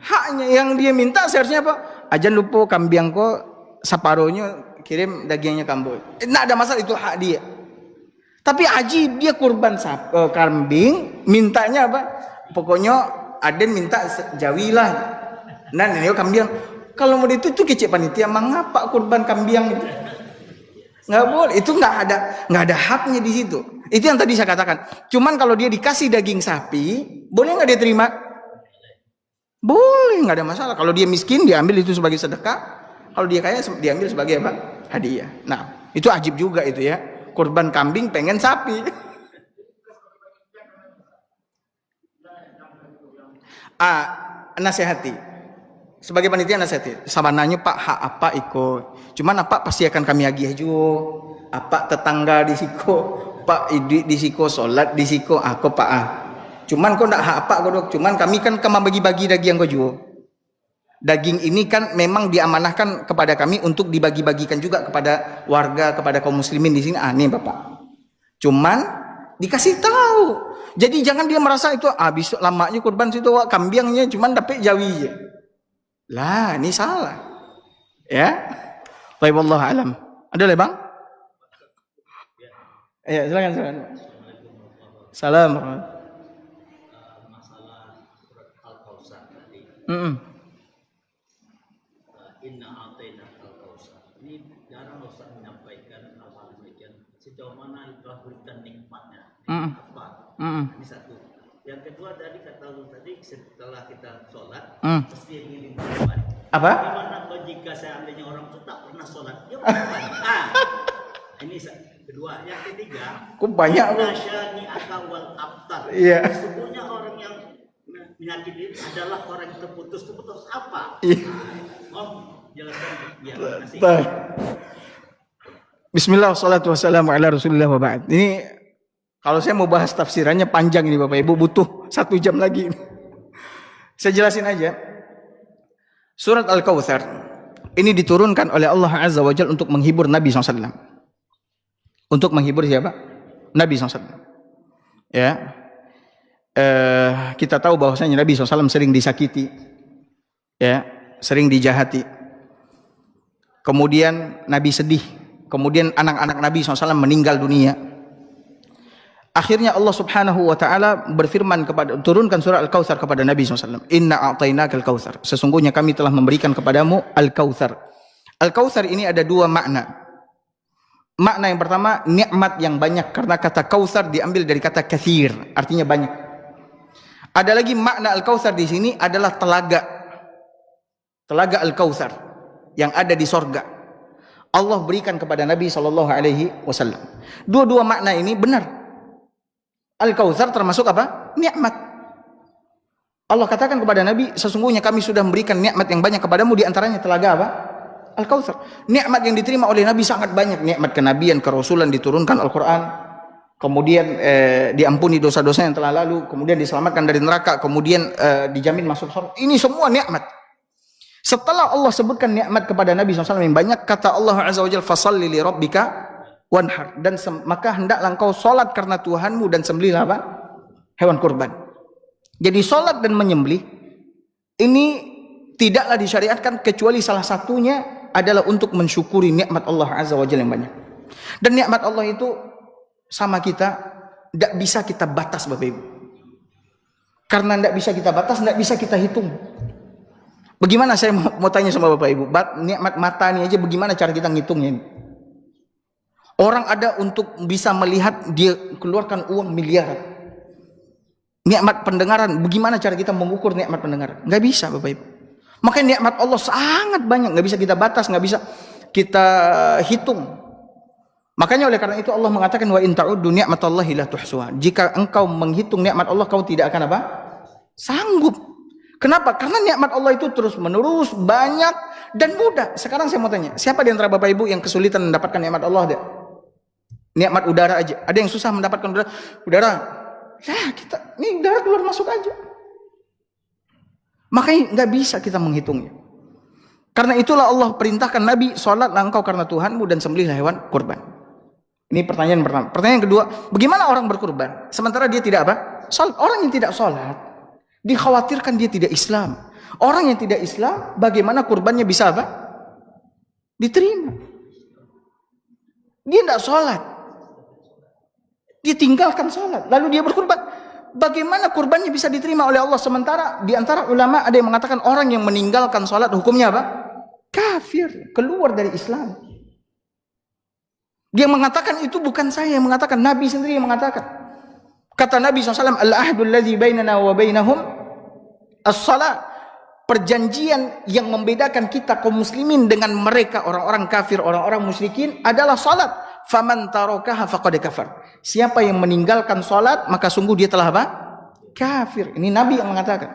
Haknya. Yang dia minta seharusnya apa? Ajan lupa kambing ko separuhnya kirim dagingnya kamboy. Tidak ada masalah, itu hak dia. Tapi ajib dia kurban kambing, mintanya apa? Pokoknya Aden minta jawi lah. Nah, ini kambing. Kalau mau itu kecil panitia, mengapa kurban kambing itu? Nggak boleh, itu nggak ada haknya di situ. Itu yang tadi saya katakan. Cuman kalau dia dikasih daging sapi, boleh nggak dia terima? Boleh, nggak ada masalah. Kalau dia miskin, dia ambil itu sebagai sedekah. Kalau dia kaya, dia ambil sebagai apa? Hadiah. Nah, itu ajib juga itu ya. Kurban kambing pengen sapi. Nasihati. Sebagai panitia nasihati. Sabananya Pak, hak apa ikut. Cuman apa pasti akan kami agih juga. Apa tetangga di siko, Pak idit di siko, solat di siko, aku Pak Cuman kau nak hak apa kau dok. Cuman kami kan kema bagi-bagi daging kau juga. Daging ini kan memang diamanahkan kepada kami untuk dibagi-bagikan juga kepada warga, kepada kaum muslimin di sini. Nih Bapak. Cuman dikasih tahu. Jadi jangan dia merasa itu besok lamanya kurban situ kambingnya cuman dapat jawi aja. Lah, ini salah. Ya. Baik, wallahu alam. Ada lagi, Bang? Ya, silakan. Salam. Masalah surat Al-Kautsar tadi. Inna a'taina al-kautsar. Ini jarang Ustaz menyampaikan hal-hal demikian. Sejauh mana telah berikan nikmatnya? Apa? Ini satu. Yang kedua tadi kata lu tadi setelah kita sholat pasti ingin berkorban. Apa? Bagaimana jika seandainya orang itu tak pernah sholat dia berkorban? Ini kedua. Yang ketiga, kok banyak nasyani akawal abtar. Iya. Sesungguhnya orang yang penyakit ini adalah orang yang terputus apa? Iya. Jelaskan ya. Baik. Bismillah, wassalatu wassalamu ala rasulillah wa ba'd. Ini kalau saya mau bahas tafsirannya panjang ini Bapak Ibu, butuh 1 jam lagi. Saya jelasin aja. Surat Al-Kautsar Ini diturunkan oleh Allah Azza wa Jalla untuk menghibur Nabi SAW. Untuk menghibur siapa? Nabi SAW. Ya, kita tahu bahwasanya Nabi SAW sering disakiti, ya, sering dijahati. Kemudian Nabi sedih. Kemudian anak-anak Nabi SAW meninggal dunia. Akhirnya Allah Subhanahu wa taala berfirman turunkan surah Al-Kautsar kepada Nabi SAW. Inna a'tainakal kautsar. Sesungguhnya kami telah memberikan kepadamu Al-Kautsar. Al-Kautsar ini ada dua makna. Makna yang pertama, nikmat yang banyak, karena kata kautsar diambil dari kata katsir, artinya banyak. Ada lagi makna Al-Kautsar di sini adalah telaga. Telaga Al-Kautsar yang ada di sorga. Allah berikan kepada Nabi SAW. Dua-dua makna ini benar. Al-Kautsar termasuk apa? Nikmat. Allah katakan kepada Nabi, sesungguhnya kami sudah memberikan nikmat yang banyak kepadamu, di antaranya telaga apa? Al-Kautsar. Nikmat yang diterima oleh Nabi sangat banyak. Nikmat kenabian, kerasulan, diturunkan Al-Quran, kemudian diampuni dosa-dosa yang telah lalu, kemudian diselamatkan dari neraka, kemudian dijamin masuk surga. Ini semua nikmat. Setelah Allah sebutkan nikmat kepada Nabi SAW yang banyak, kata Allah Azza wa Jalla, fasalli li rabbika wanhar, dan maka hendaklah engkau solat karena Tuhanmu dan sembelihlah apa? Hewan kurban. Jadi solat dan menyembelih ini tidaklah disyariatkan kecuali salah satunya adalah untuk mensyukuri nikmat Allah Azza wa Jalla yang banyak. Dan nikmat Allah itu sama kita, tidak bisa kita batas Bapak Ibu. Karena tidak bisa kita batas, tidak bisa kita hitung. Bagaimana saya mau tanya sama Bapak Ibu, nikmat mata ini aja bagaimana cara kita ngitungnya ini? Orang ada untuk bisa melihat, dia keluarkan uang miliaran. Nikmat pendengaran, bagaimana cara kita mengukur nikmat pendengaran? Nggak bisa Bapak Ibu. Makanya nikmat Allah sangat banyak, nggak bisa kita batas, nggak bisa kita hitung. Makanya oleh karena itu Allah mengatakan wa in ta'uddu ni'matallahi la tuhsuha. Jika engkau menghitung nikmat Allah, kau tidak akan apa? Sanggup. Kenapa? Karena nikmat Allah itu terus menerus, banyak dan mudah. Sekarang saya mau tanya, siapa di antara Bapak Ibu yang kesulitan mendapatkan nikmat Allah? Nikmat udara aja. Ada yang susah mendapatkan udara. Udara. Ya kita, ini udara keluar masuk aja. Makanya nggak bisa kita menghitungnya. Karena itulah Allah perintahkan Nabi, sholatlah engkau karena Tuhanmu dan sembelihlah hewan kurban. Ini pertanyaan pertama. Pertanyaan kedua, bagaimana orang berkurban sementara dia tidak apa? Sholat. Orang yang tidak sholat dikhawatirkan dia tidak Islam. Orang yang tidak Islam, bagaimana kurbannya bisa apa? Diterima. Dia tidak sholat. Dia tinggalkan sholat, lalu dia berkurban. Bagaimana kurbannya bisa diterima oleh Allah? Sementara di antara ulama ada yang mengatakan orang yang meninggalkan sholat hukumnya apa? Kafir, keluar dari Islam. Dia mengatakan itu bukan saya yang mengatakan, Nabi sendiri yang mengatakan. Kata Nabi SAW, al-ahdul ladzi bainana wa bainahum as-salat. Perjanjian yang membedakan kita kaum muslimin dengan mereka orang-orang kafir, orang-orang musyrikin adalah salat. Faman tarakaha faqad kafar. Siapa yang meninggalkan salat maka sungguh dia telah apa? Kafir. Ini Nabi yang mengatakan.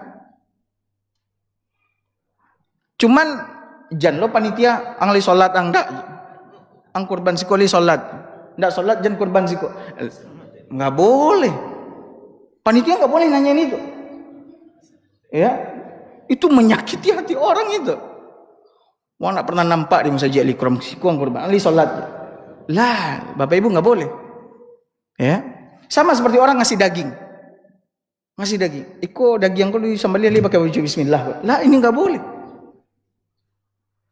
Cuman jangan lo panitia angli salat enggak. Ang kurban siko li salat. Enggak salat jangan kurban siko. Enggak boleh. Panitia enggak boleh nanyain itu. Ya. Itu menyakiti hati orang itu. Mau nak pernah nampak di masjid Al-Ikram siko ang kurban angli salat. Lah, Bapak Ibu nggak boleh. Ya. Sama seperti orang ngasih daging. Ngasih daging. Iko daging ko disembelih li pakai baju bismillah. Lah, ini nggak boleh.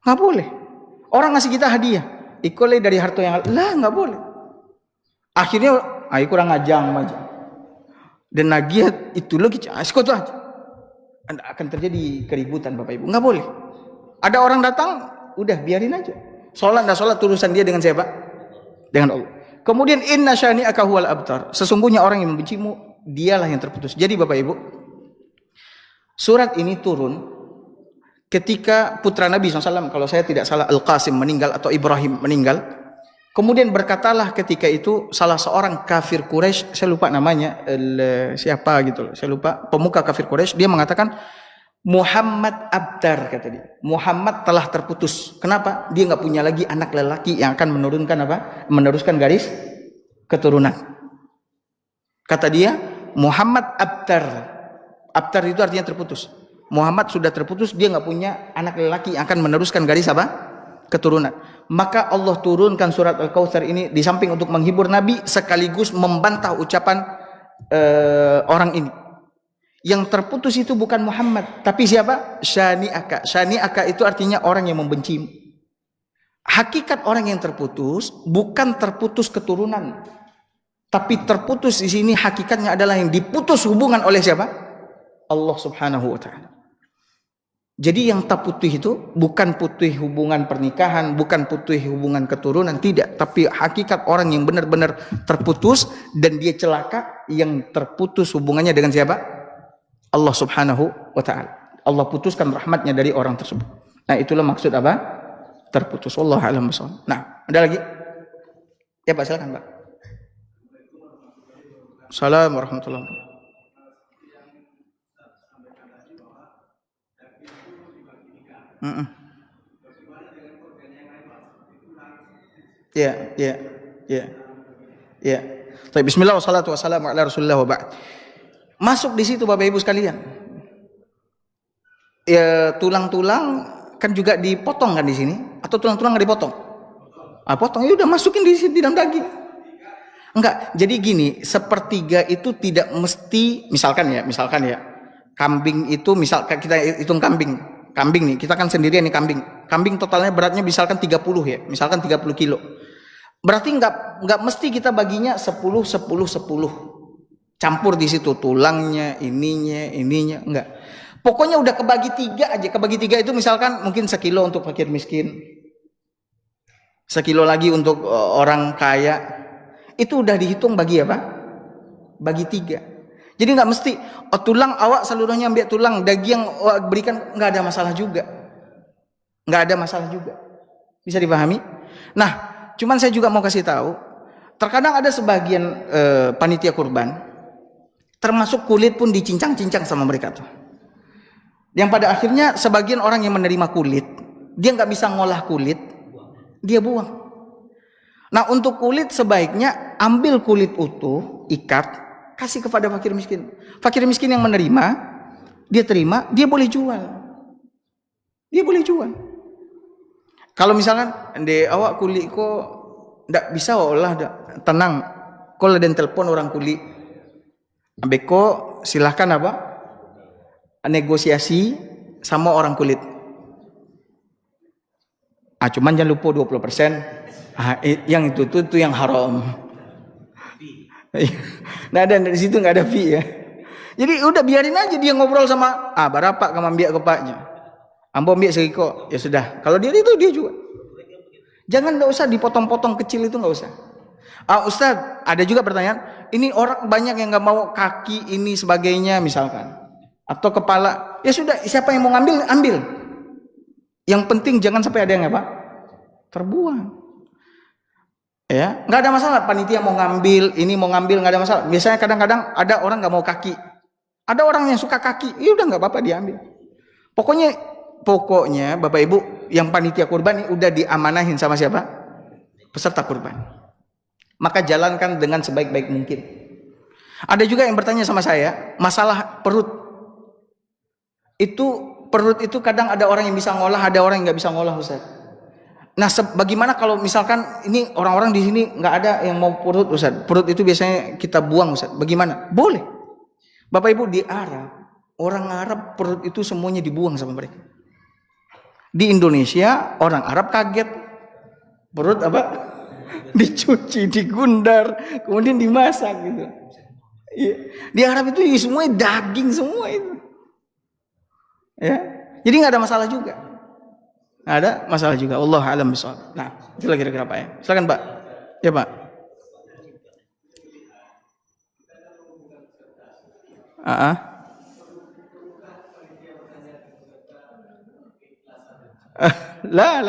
Nggak boleh. Orang ngasih kita hadiah. Iko li dari harta yang lah nggak boleh. Akhirnya ayo kurang ngajang aja. Dan nagiat itu lagi asko tuh aja. Akan terjadi keributan Bapak Ibu. Nggak boleh. Ada orang datang, udah biarin aja. Sholat dan sholat urusan dia dengan siapa? Dengan Allah. Kemudian inna syani'aka huwal abtar. Sesungguhnya orang yang membencimu, dialah yang terputus. Jadi Bapak Ibu, surat ini turun ketika putra Nabi SAW, kalau saya tidak salah Al-Qasim meninggal atau Ibrahim meninggal. Kemudian berkatalah ketika itu salah seorang kafir Quraisy, saya lupa namanya, siapa gitu, saya lupa, pemuka kafir Quraisy, dia mengatakan Muhammad abtar, kata dia. Muhammad telah terputus. Kenapa? Dia nggak punya lagi anak lelaki yang akan menurunkan apa? Meneruskan garis keturunan. Kata dia, Muhammad abtar. Abtar itu artinya terputus. Muhammad sudah terputus, dia nggak punya anak lelaki yang akan meneruskan garis apa? Keturunan. Maka Allah turunkan surat Al-Kautsar ini di samping untuk menghibur Nabi sekaligus membantah ucapan orang ini. Yang terputus itu bukan Muhammad, tapi siapa? Syani'aka. Syani'aka itu artinya orang yang membencimu. Hakikat orang yang terputus bukan terputus keturunan, tapi terputus di sini hakikatnya adalah yang diputus hubungan oleh siapa? Allah Subhanahu wa taala. Jadi yang tak putih itu bukan putih hubungan pernikahan, bukan putih hubungan keturunan, tidak. Tapi hakikat orang yang benar-benar terputus dan dia celaka, yang terputus hubungannya dengan siapa? Allah Subhanahu wa ta'ala. Allah putuskan rahmatnya dari orang tersebut. Nah itulah maksud apa? Terputus. Wallahu a'lam bishawab. Nah ada lagi? Ya Pak, silakan Pak. Assalamualaikum warahmatullahi wabarakatuh. Ya. Baik, bismillah wassalatu wassalamu ala Rasulillah wa ba'd. Masuk di situ Bapak Ibu sekalian. Ya, tulang-tulang kan juga dipotong kan di sini, atau tulang-tulang enggak dipotong? Ah, potong, ya udah masukin di dalam daging. Enggak, jadi gini, sepertiga itu tidak mesti, misalkan ya, kambing itu, misalkan kita hitung kambing nih, kita kan sendirian nih kambing totalnya beratnya misalkan 30 ya, misalkan 30 kilo, berarti enggak mesti kita baginya 10 campur di situ tulangnya, ininya, enggak, pokoknya udah kebagi 3 aja. Kebagi 3 itu misalkan mungkin 1 kilo untuk fakir miskin, 1 kilo lagi untuk orang kaya, itu udah dihitung bagi apa? Bagi 3. Jadi nggak mesti tulang awak seluruhnya ambil tulang, daging yang berikan, nggak ada masalah juga. Bisa dipahami? Nah, cuman saya juga mau kasih tahu, terkadang ada sebagian panitia kurban, termasuk kulit pun dicincang-cincang sama mereka tuh. Yang pada akhirnya sebagian orang yang menerima kulit, dia nggak bisa ngolah kulit, dia buang. Nah untuk kulit sebaiknya ambil kulit utuh, ikat, kasih kepada fakir miskin. Fakir miskin yang menerima, dia terima, dia boleh jual. Kalau misalkan de awak kulit ko ndak bisa olah, tenang. Kalau ada telepon orang kulit, abeko silahkan apa? Negosiasi sama orang kulit. Cuman jangan lupa 20%. Yang itu yang haram. Nah dan di situ nggak ada fee ya. Jadi udah biarin aja dia ngobrol sama berapa kamu ambil ke paknya. Ambo ambil segiko, ya sudah. Kalau dia itu dia juga. Jangan, nggak usah dipotong-potong kecil, itu nggak usah. Ustaz, ada juga pertanyaan. Ini orang banyak yang nggak mau kaki ini sebagainya misalkan, atau kepala. Ya sudah, siapa yang mau ngambil ambil. Yang penting jangan sampai ada yang terbuang. Ya, nggak ada masalah. Panitia mau ngambil, ini mau ngambil, nggak ada masalah. Biasanya kadang-kadang ada orang nggak mau kaki, ada orang yang suka kaki, ya udah nggak apa-apa diambil. Pokoknya Bapak Ibu yang panitia kurban ini udah diamanahin sama siapa? Peserta kurban. Maka jalankan dengan sebaik-baik mungkin. Ada juga yang bertanya sama saya masalah perut. Perut itu kadang ada orang yang bisa ngolah, ada orang yang nggak bisa ngolah, Ustaz. Nah, bagaimana kalau misalkan ini orang-orang di sini nggak ada yang mau perut, Ustaz? Perut itu biasanya kita buang, Ustaz. Bagaimana? Boleh. Bapak Ibu, di Arab, orang Arab perut itu semuanya dibuang sama mereka. Di Indonesia, orang Arab kaget. Perut apa? Dicuci, digundar, kemudian dimasak gitu. Di Arab itu semuanya daging semua itu. Ya. Jadi nggak ada masalah juga. Ada masalah juga. Allah alam bishawab. Nah, itu kira-kira Pak ya. Silakan Pak. Ya Pak. Lah.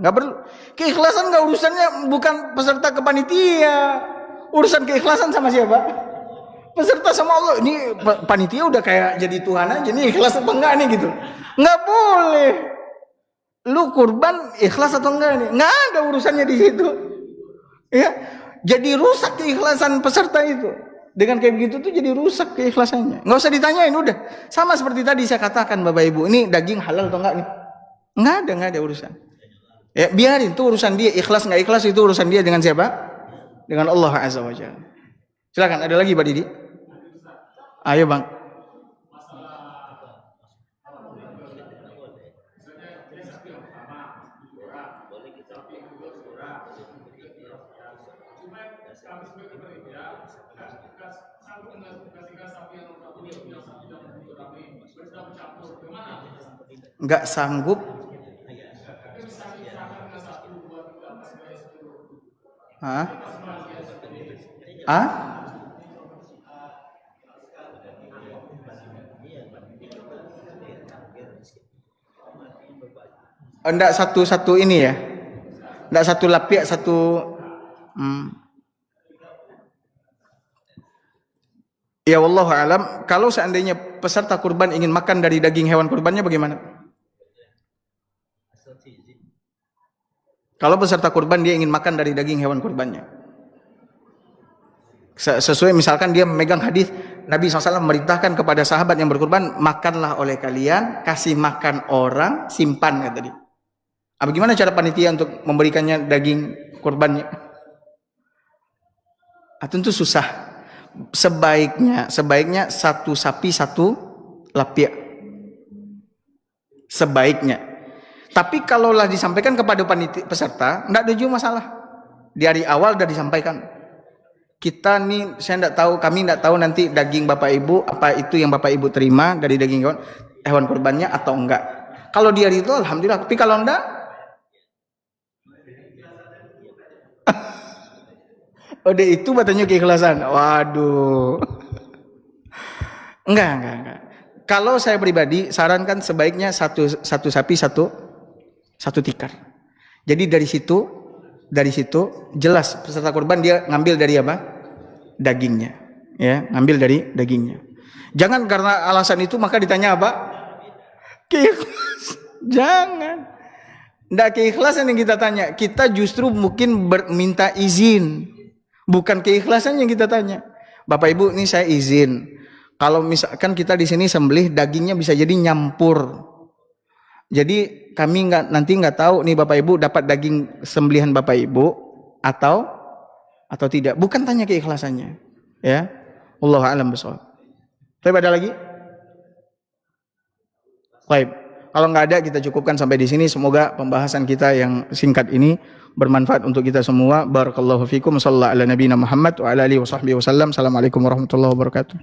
Nggak perlu. Keikhlasan nggak, urusannya bukan peserta kepanitia. Urusan keikhlasan sama siapa? Peserta sama Allah. Ini panitia udah kayak jadi Tuhan aja. Ini ikhlas apa enggak nih gitu. Nggak boleh. Lu kurban ikhlas atau enggak nih? Nggak ada urusannya di situ. Ya, jadi rusak keikhlasan peserta itu. Dengan kayak begitu tuh jadi rusak keikhlasannya. Nggak usah ditanyain, udah. Sama seperti tadi saya katakan Bapak Ibu, ini daging halal atau enggak nih? Nggak ada urusan. Ya biarin tuh urusan dia, ikhlas nggak ikhlas itu urusan dia dengan siapa? Dengan Allah Azza wa Jalla. Silakan, ada lagi Pak Didi? Ayo Bang. Nggak sanggup. Hah? Enggak satu ini ya? Enggak satu lapiak, satu. Ya wallahu alam, kalau seandainya peserta kurban ingin makan dari daging hewan kurbannya bagaimana? Kalau peserta kurban dia ingin makan dari daging hewan kurbannya, sesuai misalkan dia memegang hadis Nabi SAW memerintahkan kepada sahabat yang berkurban, makanlah oleh kalian, kasih makan orang, simpan kata dia. Bagaimana cara panitia untuk memberikannya daging kurbannya? Tentu susah. Sebaiknya satu sapi satu lapiak. Sebaiknya. Tapi kalaulah disampaikan kepada panitia peserta, tidak ada juga masalah. Di hari awal sudah disampaikan. Kita nih, saya tidak tahu, kami tidak tahu nanti daging Bapak Ibu, apa itu yang Bapak Ibu terima dari daging hewan kurbannya atau enggak. Kalau di hari itu alhamdulillah, tapi kalau enggak, udah itu batanya keikhlasan. Waduh. Enggak. Kalau saya pribadi sarankan sebaiknya satu sapi satu tikar. Jadi dari situ jelas peserta kurban dia ngambil dari apa? Dagingnya. Ya, ngambil dari dagingnya. Jangan karena alasan itu maka ditanya apa? Keikhlasan. Jangan. Enggak keikhlasan yang kita tanya. Kita justru mungkin minta izin. Bukan keikhlasan yang kita tanya. Bapak Ibu, ini saya izin. Kalau misalkan kita di sini sembelih dagingnya bisa jadi nyampur. Jadi kami nanti nggak tahu nih Bapak Ibu dapat daging sembelihan Bapak Ibu atau tidak. Bukan tanya keikhlasannya. Ya. Wallahu a'lam bishawab. Tapi ada lagi? Baik. Kalau nggak ada kita cukupkan sampai di sini. Semoga pembahasan kita yang singkat ini bermanfaat untuk kita semua. Barakallahu fikum. Sallallahu ala nabiyina Muhammad wa ala alihi wa sahbihi wasallam. Assalamualaikum warahmatullahi wabarakatuh.